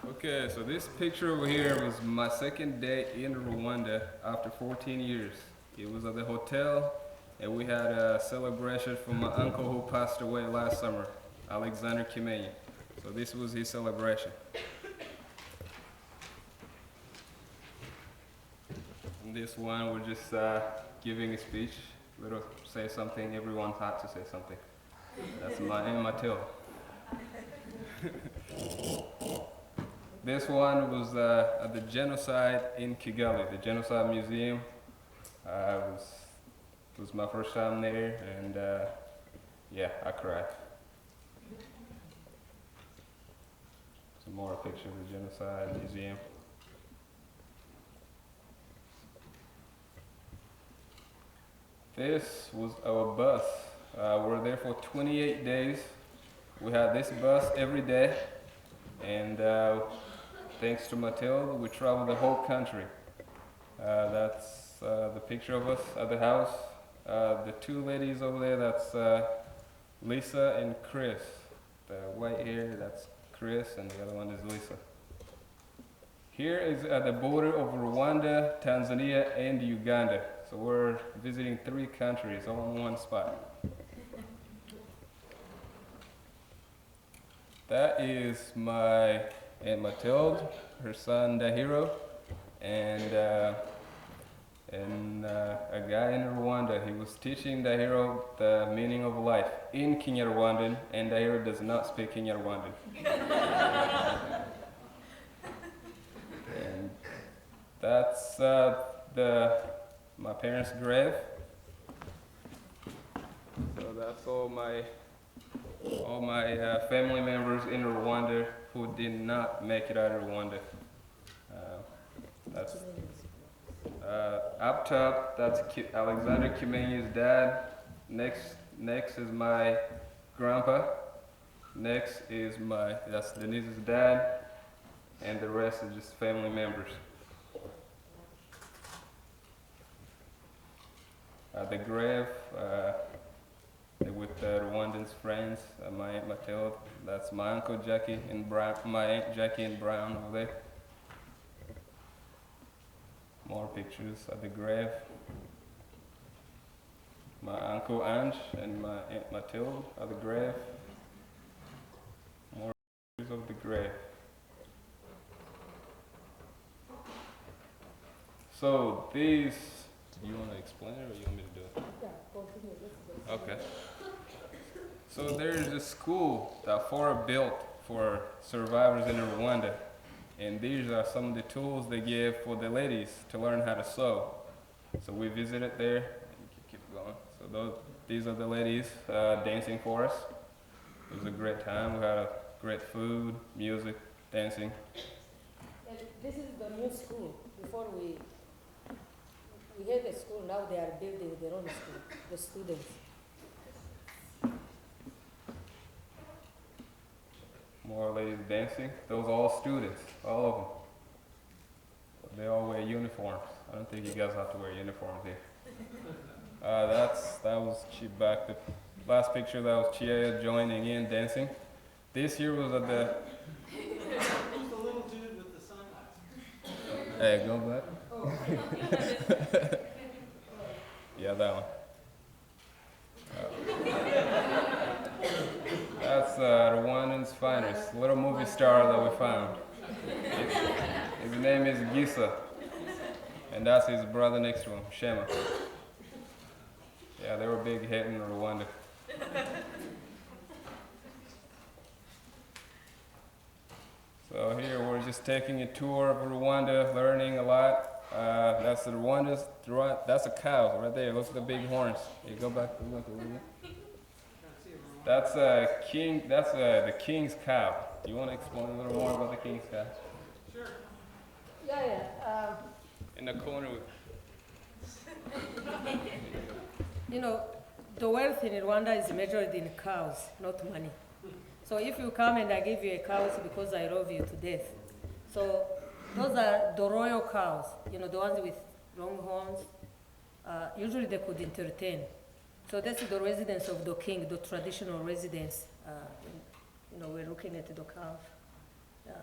Okay, so this picture over here was my second day in Rwanda after 14 years. It was at the hotel, and we had a celebration for my uncle who passed away last summer, Alexander Kimenyi. So this was his celebration. And this one, we're just giving a speech. Little say something, everyone had to say something. That's my and Matilda. This one was at the Genocide in Kigali, the Genocide Museum. It was my first time there, and yeah, I cried. Some more pictures of the Genocide Museum. This was our bus. We were there for 28 days. We had this bus every day, and thanks to Matilda, we traveled the whole country. That's the picture of us at the house. The two ladies over there, that's Lisa and Chris. The white hair, that's Chris, and the other one is Lisa. Here is at the border of Rwanda, Tanzania, and Uganda. So we're visiting 3 countries all in one spot. That is my Aunt Mathilde, her son Dahiro, and a guy in Rwanda. He was teaching Dahiro the meaning of life in Kinyarwandan, and Dahiro does not speak Kinyarwandan. And that's my parents' grave. So that's all my family members in Rwanda who did not make it out of Rwanda. That's up top. That's Alexander Kimenyi's dad. Next is my grandpa. Next is that's Denise's dad, and the rest is just family members. The grave with Rwandan's friends, my Aunt Mathilde. That's my Uncle Jackie and my Aunt Jackie and Brown over there. More pictures of the grave. My Uncle Ange and my Aunt Mathilde of the grave. More pictures of the grave. So these, do you want to explain it or you want me to do it? Yeah, okay. So there's a school that FORA built for survivors in Rwanda. And these are some of the tools they give for the ladies to learn how to sew. So we visited there, and keep going. So these are the ladies dancing for us. It was a great time. We had great food, music, dancing. And this is the new school. Before we had a school, now they are building their own school, the students. More ladies dancing. Those are all students, all of them. But they all wear uniforms. I don't think you guys have to wear uniforms here. That was back the last picture. That was Chia joining in dancing. This here was at the. Who's the little dude with the sunglasses? Hey, go back. Yeah, that one. That's Rwandan's finest, little movie star that we found. His name is Gisa, and that's his brother next to him, Shema. Yeah, they were big hit in Rwanda. So here we're just taking a tour of Rwanda, learning a lot. That's the that's a cow right there. Look at the big horns. You go back a little bit. That's king. That's the king's cow. Do you want to explain a little more about the king's cow? Sure. Yeah. In the corner. You know, the wealth in Rwanda is measured in cows, not money. So if you come and I give you a cow, it's because I love you to death. So those are the royal cows, you know, the ones with long horns. Usually they could entertain. So that's the residence of the king, the traditional residence. You know, we're looking at the cows. Yeah.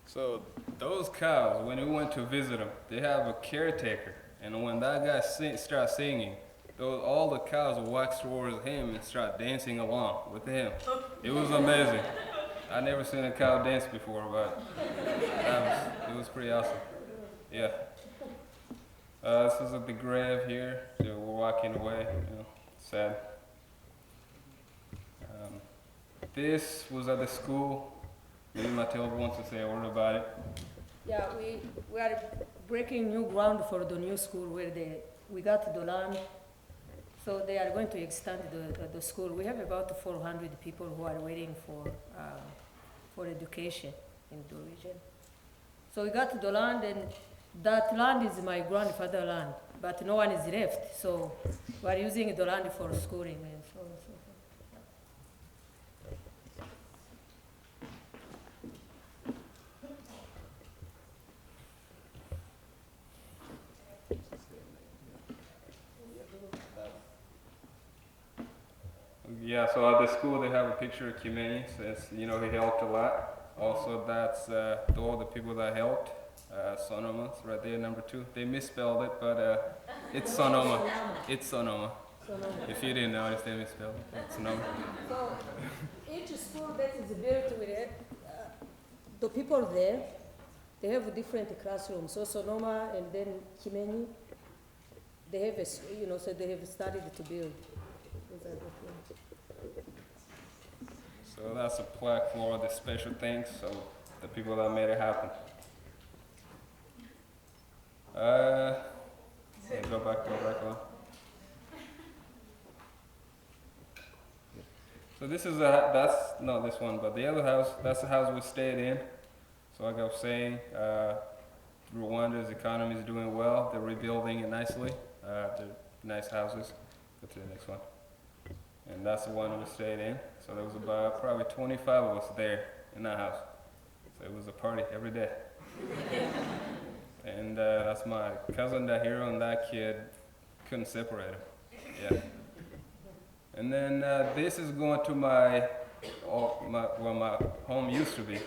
So those cows, when we went to visit them, they have a caretaker. And when that guy starts singing, all the cows would walk towards him and start dancing along with him. It was amazing. I never seen a cow dance before, but it was pretty awesome. Yeah. This is at the grave here. So we're walking away. You know, sad. This was at the school. Maybe Mathilde wants to say a word about it. Yeah, we are breaking new ground for the new school where we got the land. So they are going to extend the school. We have about 400 people who are waiting for education in the region. So we got the land, and that land is my grandfather's land, but no one is left. So we are using the land for schooling and so on and so forth. Yeah, so at the school they have a picture of Kimeni, since, you know, he helped a lot. Also, that's to all the people that helped. Sonoma, it's right there, number 2. They misspelled it, but it's Sonoma. It's Sonoma. If you didn't notice, they misspelled it. It's Sonoma. So each school that is built with the people there, they have different classrooms. So Sonoma and then Kimeni, they have a, so they have started to build. Those are the things. So that's a plaque for all the special things, so the people that made it happen. Go back on. So this is that's not this one, but the other house, that's the house we stayed in. So like I was saying, Rwanda's economy is doing well. They're rebuilding it nicely. They're nice houses. Go to the next one. And that's the one we stayed in. So there was about probably 25 of us there in that house. So it was a party every day. And that's my cousin Dahiro, and that kid couldn't separate him. Yeah. And then this is going to my home used to be.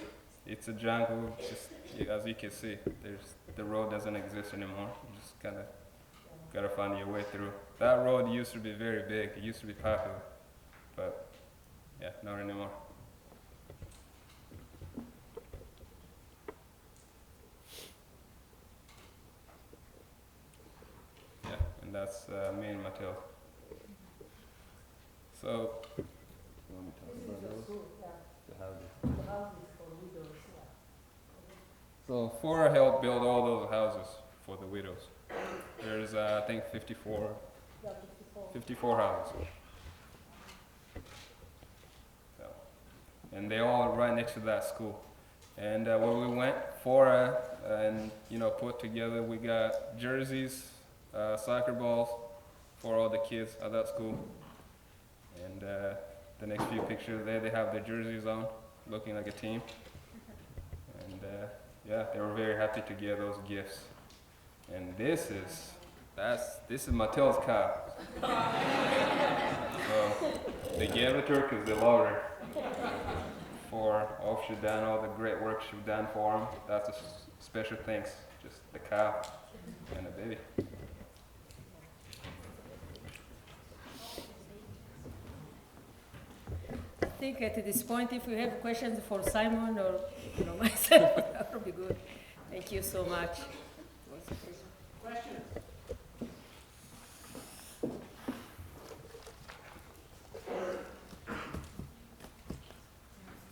It's a jungle, just as you can see. The road doesn't exist anymore. You just kind of gotta find your way through. That road used to be very big. It used to be popular, but yeah, not anymore. Yeah, and that's me and Mateo. So, you want me to talk about those? The houses. So Fora helped build all those houses for the widows. There's, I think, 54 houses. So, and they all right next to that school. And where we went, Fora, and put together, we got jerseys, soccer balls for all the kids at that school. And the next few pictures there, they have their jerseys on, looking like a team. And yeah, they were very happy to get those gifts. And this is Mattel's car. So they gave it to her because they love her for all she's done, all the great work she's done for them. That's a special thanks, just the cow and the baby. I think at this point, if you have questions for Simon or myself, that would be good. Thank you so much. Questions?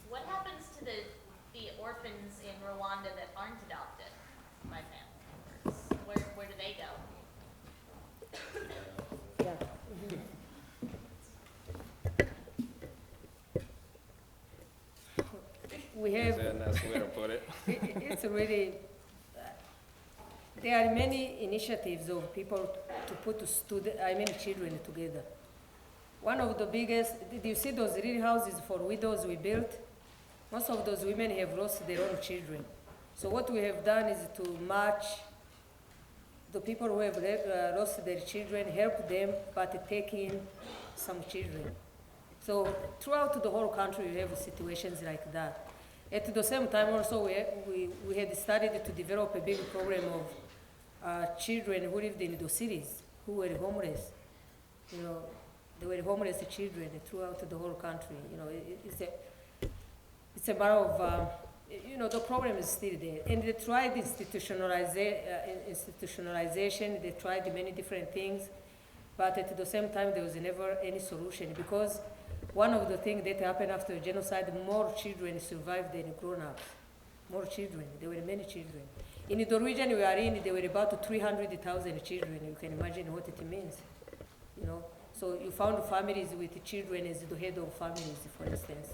What happens to the orphans in Rwanda that aren't adopted by family members? Where do they go? Yeah. We have. That's the way to put it. It's really. There are many initiatives of people to put children together. One of the biggest, did you see those real houses for widows we built? Most of those women have lost their own children. So what we have done is to match the people who have lost their children, help them, but take in some children. So throughout the whole country, we have situations like that. At the same time also, we had started to develop a big program of children who lived in the cities, who were homeless. They were homeless children throughout the whole country. It's a matter of, the problem is still there. And they tried institutionalization, they tried many different things, but at the same time, there was never any solution, because one of the things that happened after genocide, more children survived than grown-ups. More children, there were many children. In the region we are in, there were about 300,000 children. You can imagine what it means, So you found families with children as the head of families, for instance.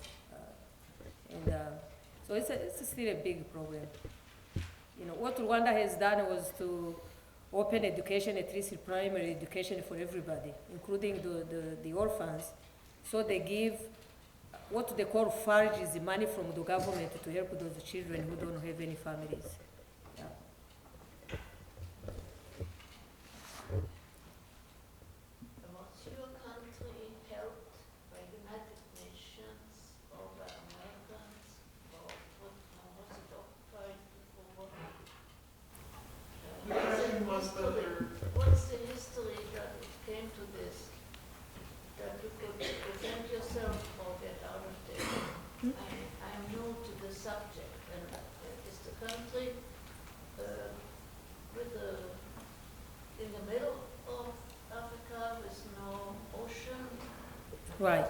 So it's still a big problem. What Rwanda has done was to open education, at least primary education for everybody, including the orphans. So they give what they call farges, money from the government to help those children who don't have any families. Yeah. Was your country helped by United Nations or by Americans, or what Right.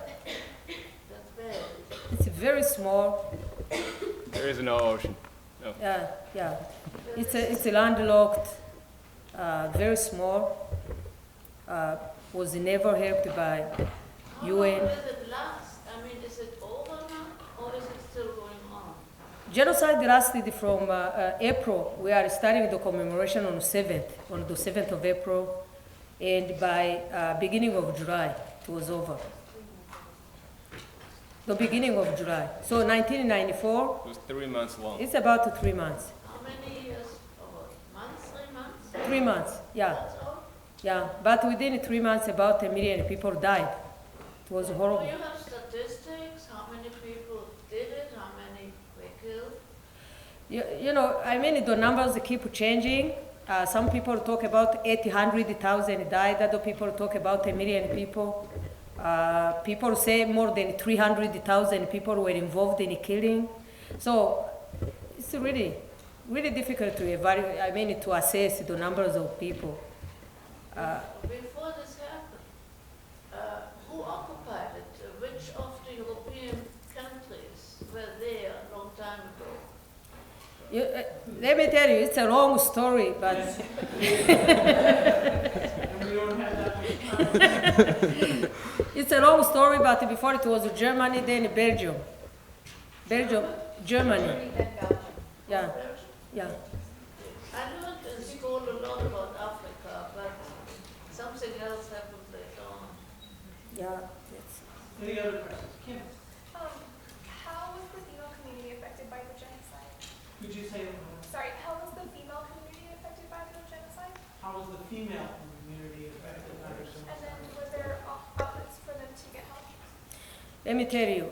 That's bad. It's very small. There is no ocean. No. Yeah. It's a landlocked, very small. Was never helped by How UN. long will it last? I mean, is it over now, or is it still going on? Genocide lasted from April. We are starting the commemoration on the 7th of April, and by beginning of July, it was over. The beginning of July. So 1994, It was 3 months long. it's about 3 months. How many years? Over months? 3 months? 3 months, yeah. That's all? Yeah, but within 3 months, about 1 million people died. It was Do horrible. you have statistics? How many people did it? How many were killed? You know, I mean, the numbers keep changing. Some people talk about 800,000 died. Other people talk about 1 million people. People say more than 300,000 people were involved in killing. So it's really, really difficult to evaluate. I mean, to assess the numbers of people. Before this happened, who occupied it? Which of the European countries were there a long time ago? Let me tell you, it's a long story, but And we don't have that much time. it's a long story. But before it was Germany, then Belgium, Germany. Yeah, yeah. I learned in school a lot about Africa, but something else happened later on. Yeah. Any other questions? Kim, How was the female community affected by the genocide? could you say, Sorry, how was the female community affected by the genocide? how was the female community affected by the And genocide? then was there outlets for them to get help? Let me tell you,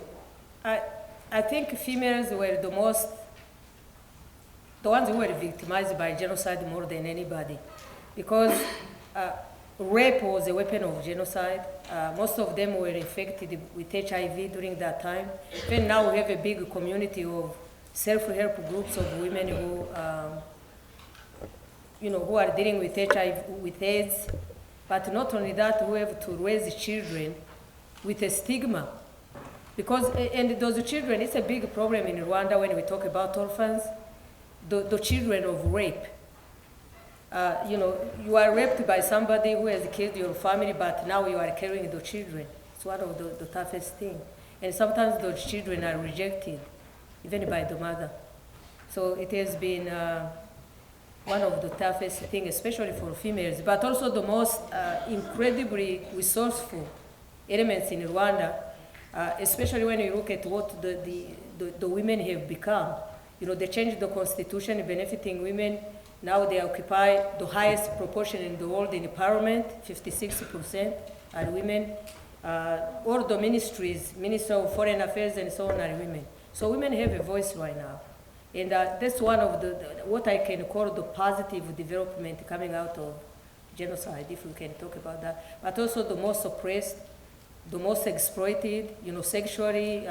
I think females were the ones who were victimized by genocide more than anybody, because rape was a weapon of genocide. Most of them were infected with HIV during that time. Even now we have a big community of self-help groups of women who, who are dealing with HIV, with AIDS. But not only that, we have to raise children with a stigma. Because, and those children, it's a big problem in Rwanda when we talk about orphans, the children of rape. You are raped by somebody who has killed your family, but now you are carrying the children. It's one of the toughest things. And sometimes those children are rejected, even by the mother. So it has been one of the toughest things, especially for females, but also the most incredibly resourceful elements in Rwanda, especially when you look at what the women have become. They changed the constitution benefiting women. Now they occupy the highest proportion in the world in the parliament, 56% are women. All the ministries, Minister of Foreign Affairs and so on are women. So women have a voice right now. And that's one of what I can call the positive development coming out of genocide, if we can talk about that. But also the most oppressed, the most exploited, sexually,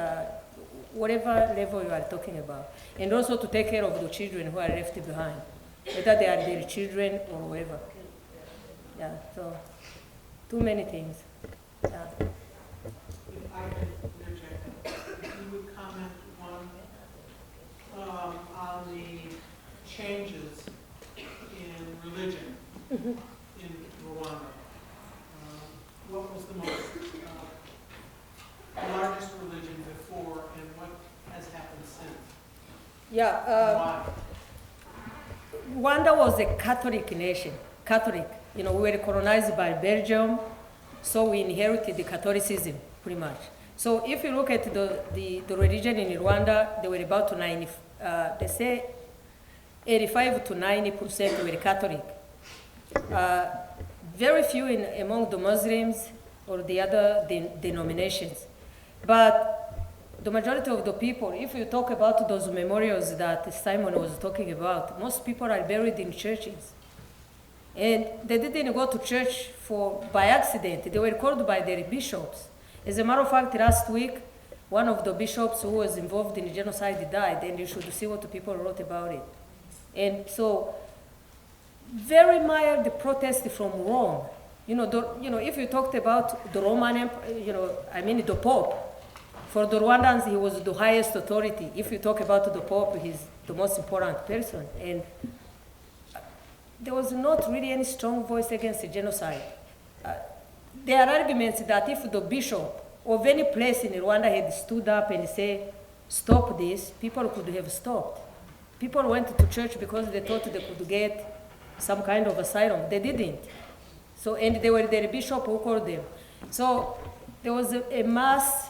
whatever level you are talking about. And also to take care of the children who are left behind, whether they are their children or whatever. Yeah, so too many things. Yeah. If I could interject, if you would comment on the changes in religion in Rwanda. What was the largest religion before, and what has happened since? Yeah. Why? Rwanda was a Catholic nation, Catholic. We were colonized by Belgium, so we inherited the Catholicism, pretty much. So if you look at the religion in Rwanda, they were about 85 to 90% were Catholic. Very few among the Muslims or the other denominations. But the majority of the people, if you talk about those memorials that Simon was talking about, most people are buried in churches. And they didn't go to church by accident. They were called by their bishops. As a matter of fact, last week, one of the bishops who was involved in the genocide died, and you should see what the people wrote about it. And so, very mild protest from Rome, if you talked about the Roman Empire, the Pope, for the Rwandans, he was the highest authority. If you talk about the Pope, he's the most important person. And there was not really any strong voice against the genocide. There are arguments that if the bishop of any place in Rwanda had stood up and said, stop this, people could have stopped. People went to church because they thought they could get some kind of asylum. They didn't. So, and they were their bishop who called them. So there was a mass,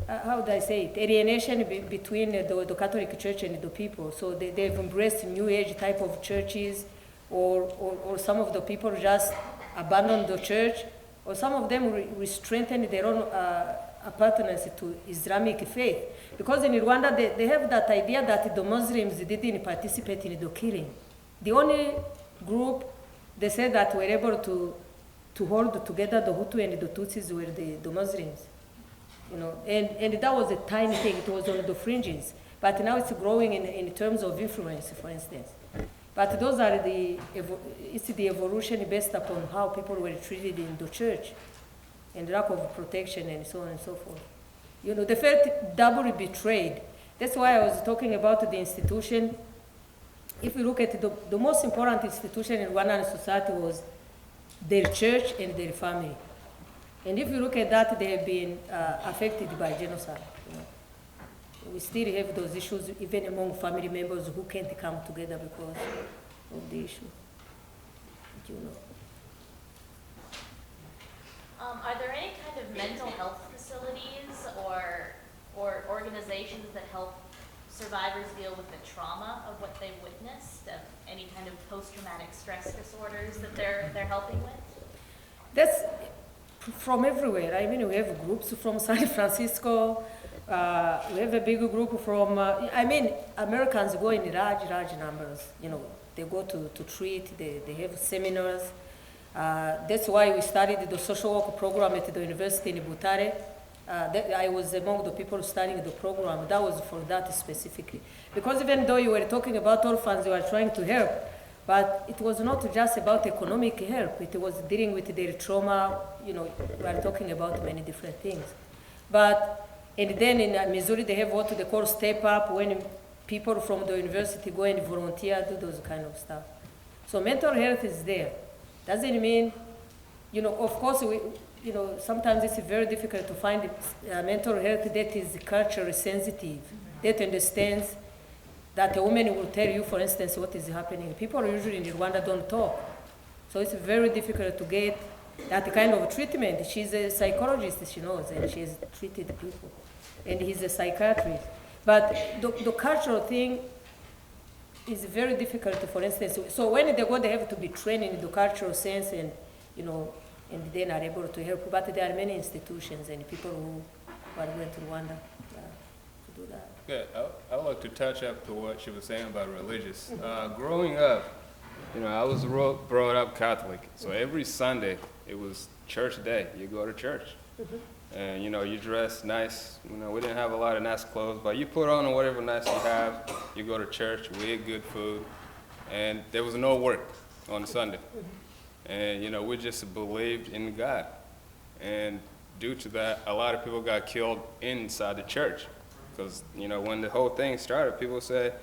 how do I say it, alienation between the Catholic Church and the people. So they've embraced New Age type of churches, or some of the people just abandoned the church, or some of them strengthened their own appartenance to Islamic faith. Because in Rwanda, they have that idea that the Muslims didn't participate in the killing. The only group they said that were able to hold together the Hutu and the Tutsis were the Muslims. And that was a tiny thing. It was on the fringes. But now it's growing in terms of influence, for instance. But those are it's the evolution based upon how people were treated in the church and lack of protection and so on and so forth. They felt doubly betrayed. That's why I was talking about the institution. If you look at the most important institution in Rwandan society was their church and their family. And if you look at that, they have been affected by genocide. We still have those issues even among family members who can't come together because of the issue. Are there any kind of mental health facilities or organizations that help survivors deal with the trauma of what they've witnessed, of any kind of post-traumatic stress disorders that they're helping with? That's from everywhere. We have groups from San Francisco. We have a big group from, Americans go in large numbers. They go to treat, they have seminars. That's why we started the social work program at the university in Butare. I was among the people studying the program. That was for that specifically. Because even though you were talking about orphans, you were trying to help, but it was not just about economic help. It was dealing with their trauma. We are talking about many different things. And then in Missouri, they have what they call step up, when people from the university go and volunteer, do those kind of stuff. So mental health is there. Doesn't mean, of course, sometimes it's very difficult to find mental health that is culturally sensitive, that understands that a woman will tell you, for instance, what is happening. People usually in Rwanda don't talk. So it's very difficult to get that kind of treatment. She's a psychologist, she knows, and she has treated people. And he's a psychiatrist. But the cultural thing is very difficult, for instance. So when they go, they have to be trained in the cultural sense and, and then are able to help. But there are many institutions and people who are going to Rwanda to do that. Good. I would like to touch up to what she was saying about religious. Growing up, I was brought up Catholic. So every Sunday, it was church day. You go to church. And, you dress nice. We didn't have a lot of nice clothes, but you put on whatever nice you have. You go to church, we ate good food. And there was no work on Sunday. And, we just believed in God. And due to that, a lot of people got killed inside the church. Because, when the whole thing started, people said,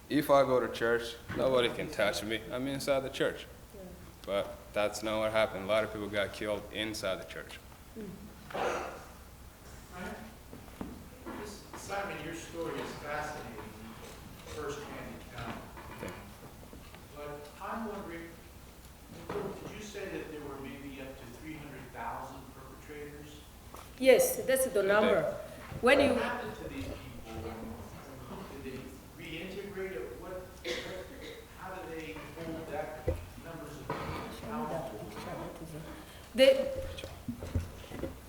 if I go to church, nobody can touch me. I'm inside the church. Yeah. But that's not what happened. A lot of people got killed inside the church. Simon, your story is fascinating, first-hand account. But I'm wondering, did you say that there were maybe up to 300,000 perpetrators? Yes, that's the number. What happened to these people? Did they reintegrate? How do they hold that numbers of people accountable?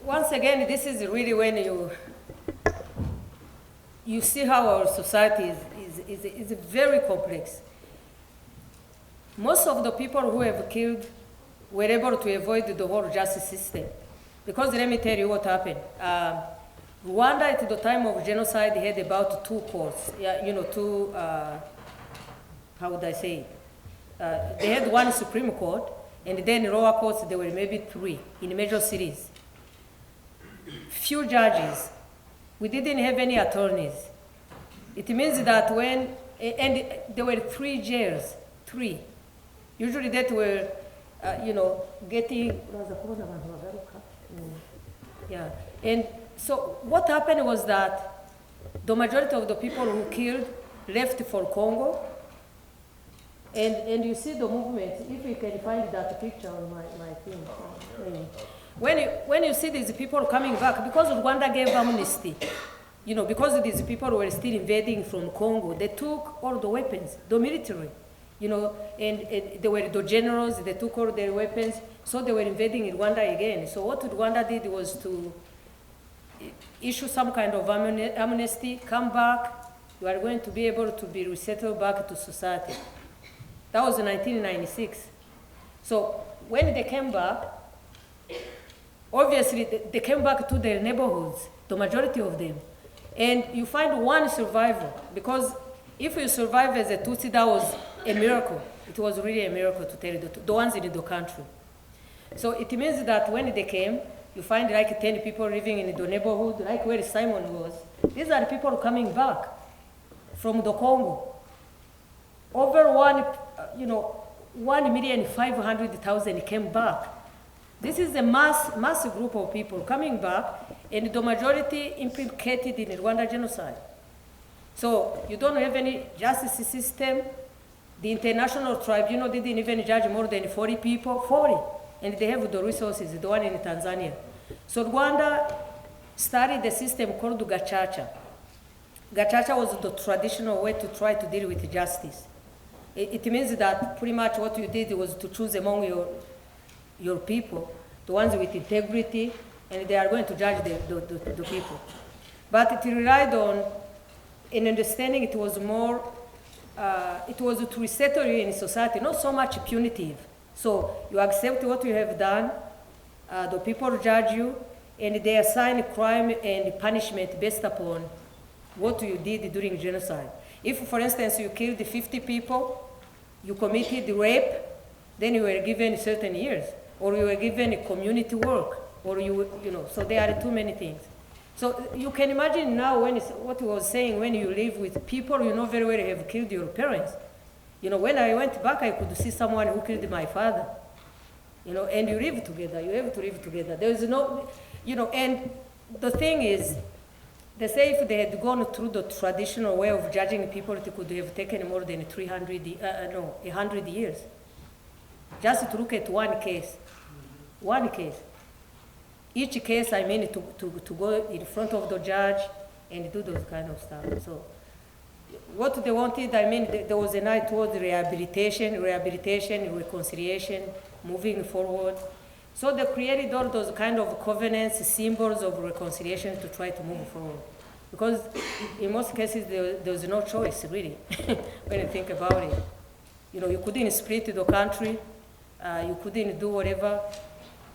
Once again, this is really when you see how our society is very complex. Most of the people who have killed were able to avoid the whole justice system. Because let me tell you what happened. Rwanda at the time of genocide had about two courts. How would I say it? They had one Supreme Court, And then in lower courts, there were maybe 3 in major cities. Few judges. We didn't have any attorneys. It means that when, and there were 3 jails, 3. Usually that were, getting, yeah. And so what happened was that the majority of the people who killed left for Congo. And you see the movement, if you can find that picture on my thing. When you see these people coming back, because Rwanda gave amnesty, because these people were still invading from Congo, they took all the weapons, the military, and they were the generals, they took all their weapons, so they were invading Rwanda again. So what Rwanda did was to issue some kind of amnesty, come back, you are going to be able to be resettled back to society. That was in 1996. So when they came back, obviously they came back to their neighborhoods, the majority of them. And you find one survivor, because if you survive as a Tutsi, that was a miracle. It was really a miracle, to tell you the ones in the country. So it means that when they came, you find like 10 people living in the neighborhood, like where Simon was. These are people coming back from the Congo. Over 1,500,000 came back. This is a massive group of people coming back, and the majority implicated in Rwanda genocide. So you don't have any justice system. The international tribunal didn't even judge more than 40 people, 40, and they have the resources, the one in Tanzania. So Rwanda started a system called Gacaca. Gacaca was the traditional way to try to deal with justice. It means that pretty much what you did was to choose among your people, the ones with integrity, and they are going to judge the people. But it relied on an understanding. It was more, it was to resettle you in society, not so much punitive. So you accept what you have done, the people judge you, and they assign crime and punishment based upon what you did during genocide. If, for instance, you killed 50 people, you committed rape, then you were given certain years, or you were given community work, or so there are too many things. So you can imagine now what he was saying, when you live with people you know very well have killed your parents. When I went back, I could see someone who killed my father. And you live together, you have to live together. There is no, and the thing is, they say if they had gone through the traditional way of judging people, it could have taken more than 100 years. Just to look at one case. One case. Each case, to go in front of the judge and do those kind of stuff. So what they wanted, there was an eye towards rehabilitation, reconciliation, moving forward. So they created all those kind of covenants, symbols of reconciliation to try to move forward. Because in most cases, there was no choice, really, when you think about it. You couldn't split the country. You couldn't do whatever.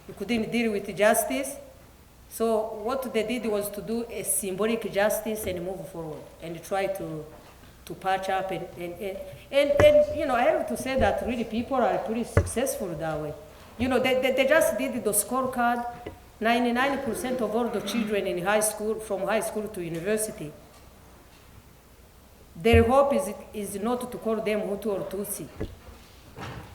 You couldn't deal with justice. So what they did was to do a symbolic justice and move forward and try to patch up. And I have to say that really people are pretty successful that way. They just did the scorecard. 99% of all the children in high school, from high school to university, their hope is not to call them Hutu or Tutsi,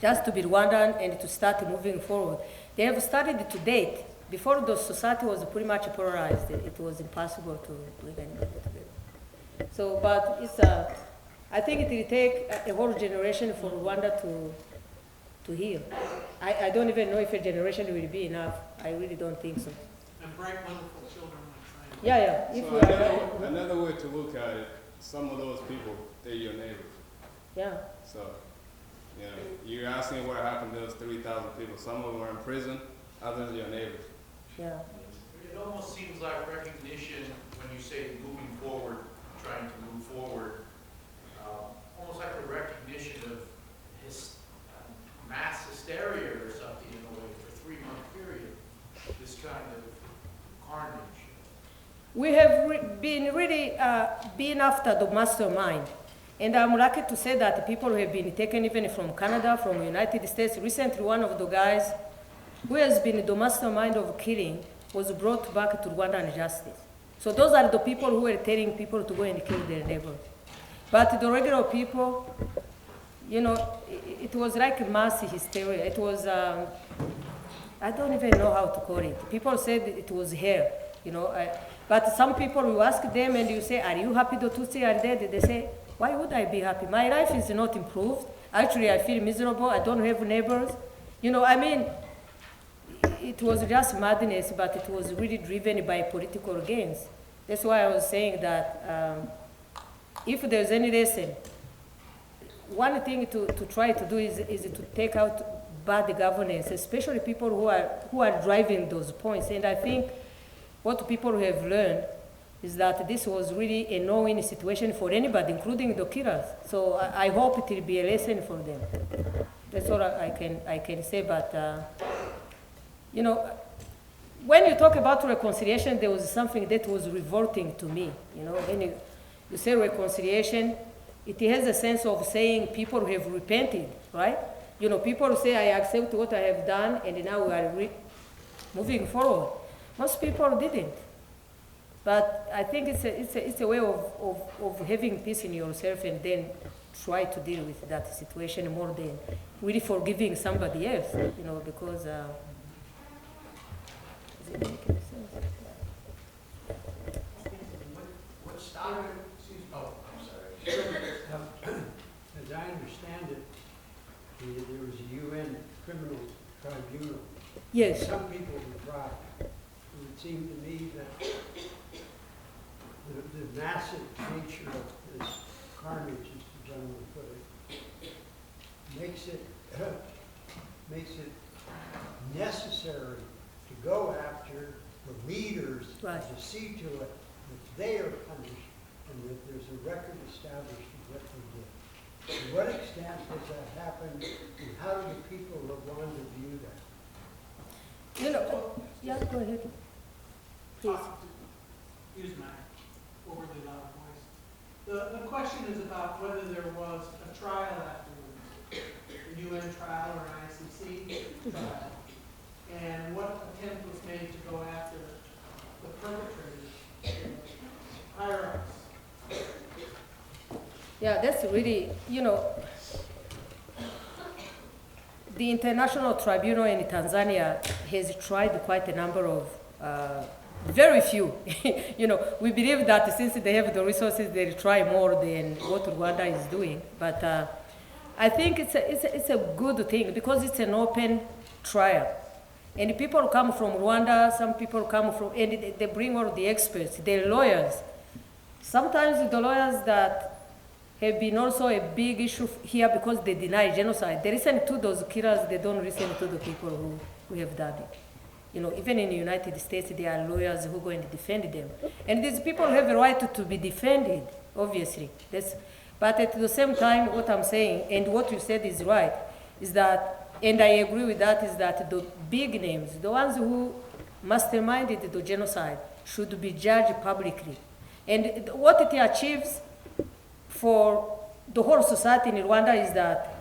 just to be Rwandan and to start moving forward. They have started to date. Before the society was pretty much polarized, it was impossible to live anybody together. So, but I think it will take a whole generation for Rwanda to heal. I don't even know if a generation will be enough. I really don't think so. And bright, wonderful children like Yeah. If So we are another way to look at it, some of those people, they're your neighbors. Yeah. So, you're asking what happened to those 3,000 people. Some of them are in prison, others are your neighbors. Yeah. It almost seems like recognition when you say moving forward, trying to move forward, almost like a recognition of mass hysteria or something in a way for a 3-month period, this kind of carnage. We have been really been after the mastermind. And I'm lucky to say that people have been taken even from Canada, from the United States. Recently, one of the guys who has been the mastermind of killing was brought back to Rwandan justice. So those are the people who were telling people to go and kill their neighbors. But the regular people, you know, it was like mass hysteria. It was, I don't even know how to call it. People said it was hell, you know. But some people, you ask them and you say, are you happy the Tutsi are dead? They say, why would I be happy? My life is not improved. Actually, I feel miserable. I don't have neighbors. You know, I mean, it was just madness, but it was really driven by political gains. That's why I was saying that if there's any lesson, one thing to try to do is to take out bad governance, especially people who are driving those points. And I think what people have learned is that this was really a no-win situation for anybody, including the killers. So I hope it will be a lesson for them. That's all I can say. But you know, when you talk about reconciliation, there was something that was revolting to me. You know, when you say reconciliation, it has a sense of saying people have repented, right? You know, people say, I accept what I have done, and now we are moving forward. Most people didn't. But I think it's a way of having peace in yourself and then try to deal with that situation more than really forgiving somebody else, you know, because, does it make any sense? What started, oh, I'm sorry. As I understand it, there was a UN criminal tribunal. Yes. Some people were tried. It would seem to me that the massive nature of this carnage, as the gentleman put it, makes it necessary to go after the leaders Right. to see to it that they are punished and that there's a record established of what they did. To what extent does that happen, and how do the people of Rwanda view that? You know, yeah, go ahead. Please. Use my overly loud voice. The question is about whether there was a trial afterwards, a UN trial or an ICC trial, and what attempt was made to go after the perpetrators, higher-ups. Yeah, that's really, you know, the International Tribunal in Tanzania has tried quite a number of, very few. You know, we believe that since they have the resources, they'll try more than what Rwanda is doing. But I think it's a good thing because it's an open trial. And people come from Rwanda, some people come from, and they bring all the experts, the lawyers. Sometimes the lawyers that have been also a big issue here because they deny genocide. They listen to those killers, they don't listen to the people who have done it. You know, even in the United States, there are lawyers who go and defend them. And these people have a right to be defended, obviously. But at the same time, what I'm saying, and what you said is right, is that, and I agree with that, is that the big names, the ones who masterminded the genocide, should be judged publicly. And what it achieves for the whole society in Rwanda is that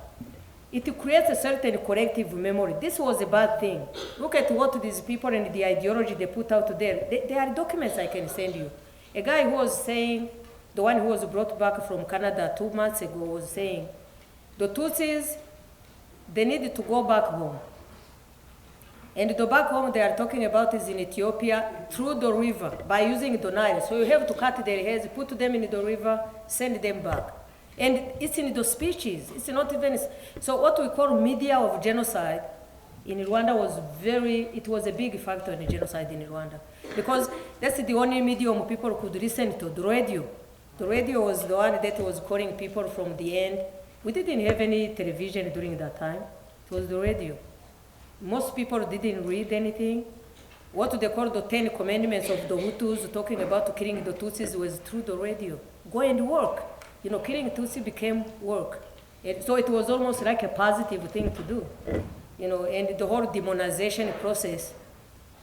it creates a certain collective memory. This was a bad thing. Look at what these people and the ideology they put out there. There are documents I can send you. A guy who was saying, the one who was brought back from Canada 2 months ago was saying, the Tutsis, they need to go back home. And the back home they are talking about is in Ethiopia through the river by using the Nile. So you have to cut their heads, put them in the river, send them back. And it's in the speeches. It's not even, so what we call media of genocide in Rwanda it was a big factor in genocide in Rwanda. Because that's the only medium people could listen to, the radio. The radio was the one that was calling people from the end. We didn't have any television during that time. It was the radio. Most people didn't read anything. What they call the 10 commandments of the Hutus, talking about killing the Tutsis, was through the radio. Go and work. You know, killing Tutsi became work. And so it was almost like a positive thing to do. You know, and the whole demonization process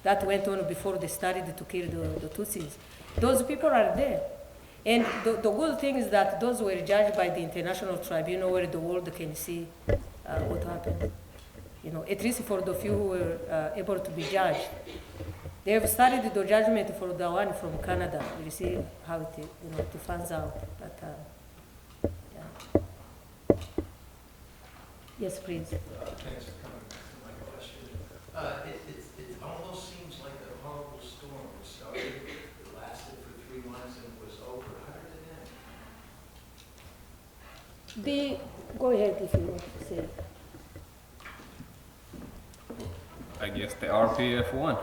that went on before they started to kill the Tutsis. Those people are there. And the good thing is that those were judged by the International Tribunal where the world can see what happened. You know, at least for the few who were able to be judged. They have studied the judgment for the one from Canada. You see how it, you know, it finds out. But, yeah. Yes, please. Thanks for coming back to my question. It almost seems like a horrible storm. It started, it lasted for 3 months and it was over. How did it end? Go ahead if you want to say. I guess the RPF won.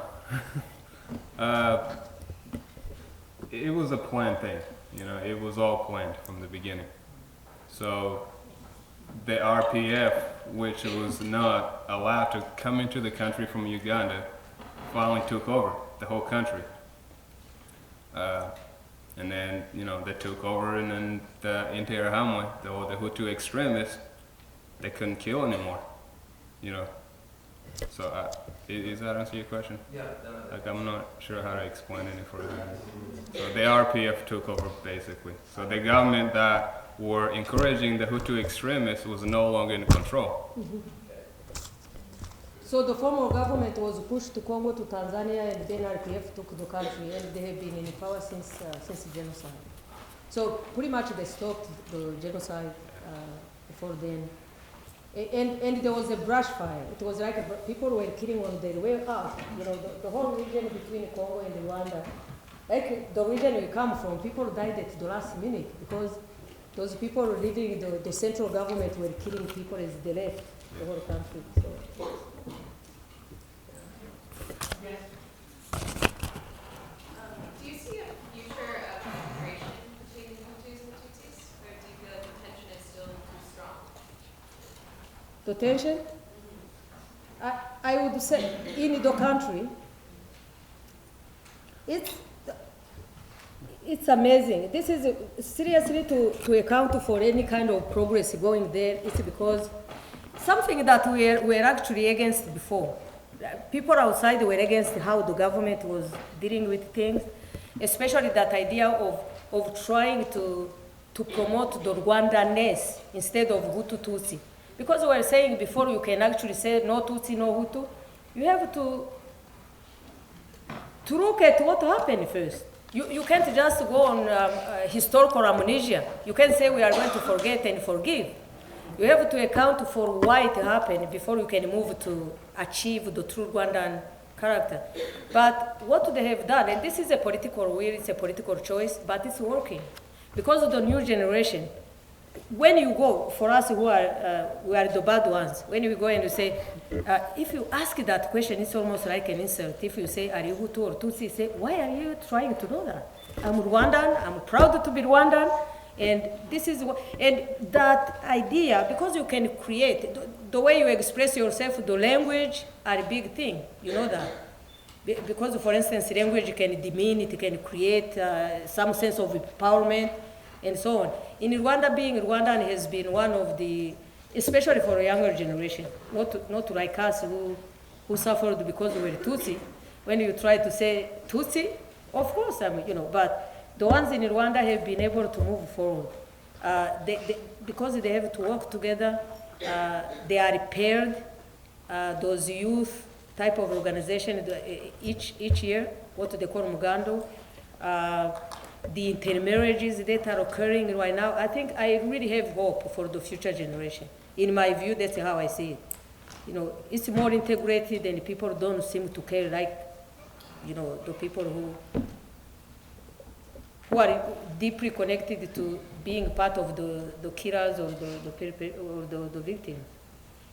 It was a planned thing, you know, it was all planned from the beginning. So the RPF, which was not allowed to come into the country from Uganda, finally took over the whole country. And then, you know, they took over, and then the Interahamwe, the Hutu extremists, they couldn't kill anymore, you know. So, is that answer your question? Yeah. Like, I'm not sure how to explain any further. So the RPF took over, basically. So the government that were encouraging the Hutu extremists was no longer in control. Mm-hmm. So the former government was pushed to Congo, to Tanzania, and then RPF took the country, and they have been in power since genocide. So pretty much they stopped the genocide before then. And there was a brush fire. It was like people were killing on their way up. You know, the whole region between Congo and Rwanda, like the region we come from, people died at the last minute because those people living in the central government were killing people as they left the whole country. So. Yes. Do you see a future of integration between the Hutus and the Tutsis, or do you feel like the tension is still too strong? The tension? I would say in the country, it's amazing. This is seriously to account for any kind of progress going there. It's because something that we're actually against before. People outside were against how the government was dealing with things, especially that idea of trying to promote the Rwandaness instead of Hutu Tutsi. Because we were saying before, you can actually say no Tutsi, no Hutu. You have to look at what happened first. You can't just go on historical amnesia. You can't say we are going to forget and forgive. You have to account for why it happened before you can move to achieve the true Rwandan character. But what they have done, and this is a political will, it's a political choice, but it's working. Because of the new generation, when you go, for us who are, we are the bad ones, when you go and you say, if you ask that question, it's almost like an insult. If you say, are you Hutu or Tutsi, say, why are you trying to know that? I'm Rwandan, I'm proud to be Rwandan, and this is what, and that idea, because you can create, the way you express yourself, the language are a big thing, you know that. Because, for instance, language can demean, it can create some sense of empowerment, and so on. In Rwanda, being Rwandan has been one of the, especially for a younger generation, not like us who suffered because we were Tutsi. When you try to say Tutsi, of course, but the ones in Rwanda have been able to move forward. Because they have to work together, they are paired, those youth type of organization each year, what they call Mugando. The intermarriages that are occurring right now, I think I really have hope for the future generation. In my view, that's how I see it. You know, it's more integrated and people don't seem to care like, you know, the people who are deeply connected to being part of the killers or the victims.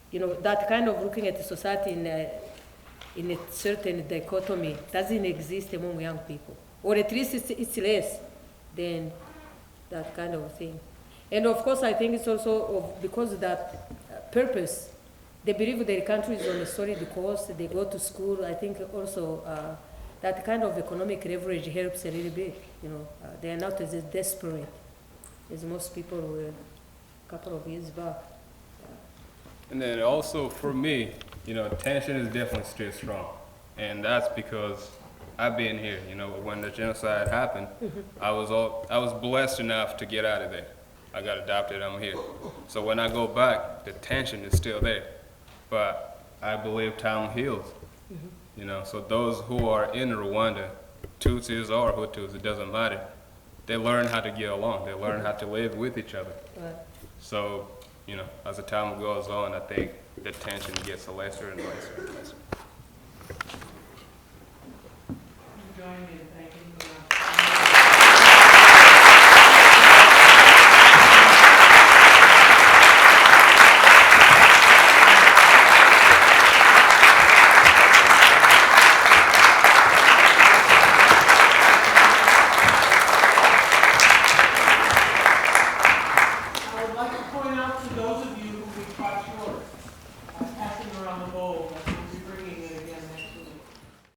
You know, that kind of looking at the society in a certain dichotomy doesn't exist among young people. Or at least it's less than that kind of thing. And of course, I think it's also because of that purpose. They believe their country is on a solid course, they go to school. I think also that kind of economic leverage helps a little bit. You know, they are not as desperate as most people were a couple of years back. And then also for me, you know, tension is definitely still strong. And that's because I've been here. You know, when the genocide happened, I was blessed enough to get out of there. I got adopted. I'm here. So when I go back, the tension is still there. But I believe time heals. You know, so those who are in Rwanda, Tutsis or Hutus, it doesn't matter. They learn how to get along. They learn how to live with each other. Right. So, you know, as the time goes on, I think the tension gets lesser and lesser and lesser. Join me in thanking the I would like to point out to those of you who we caught short, by passing around the bowl, that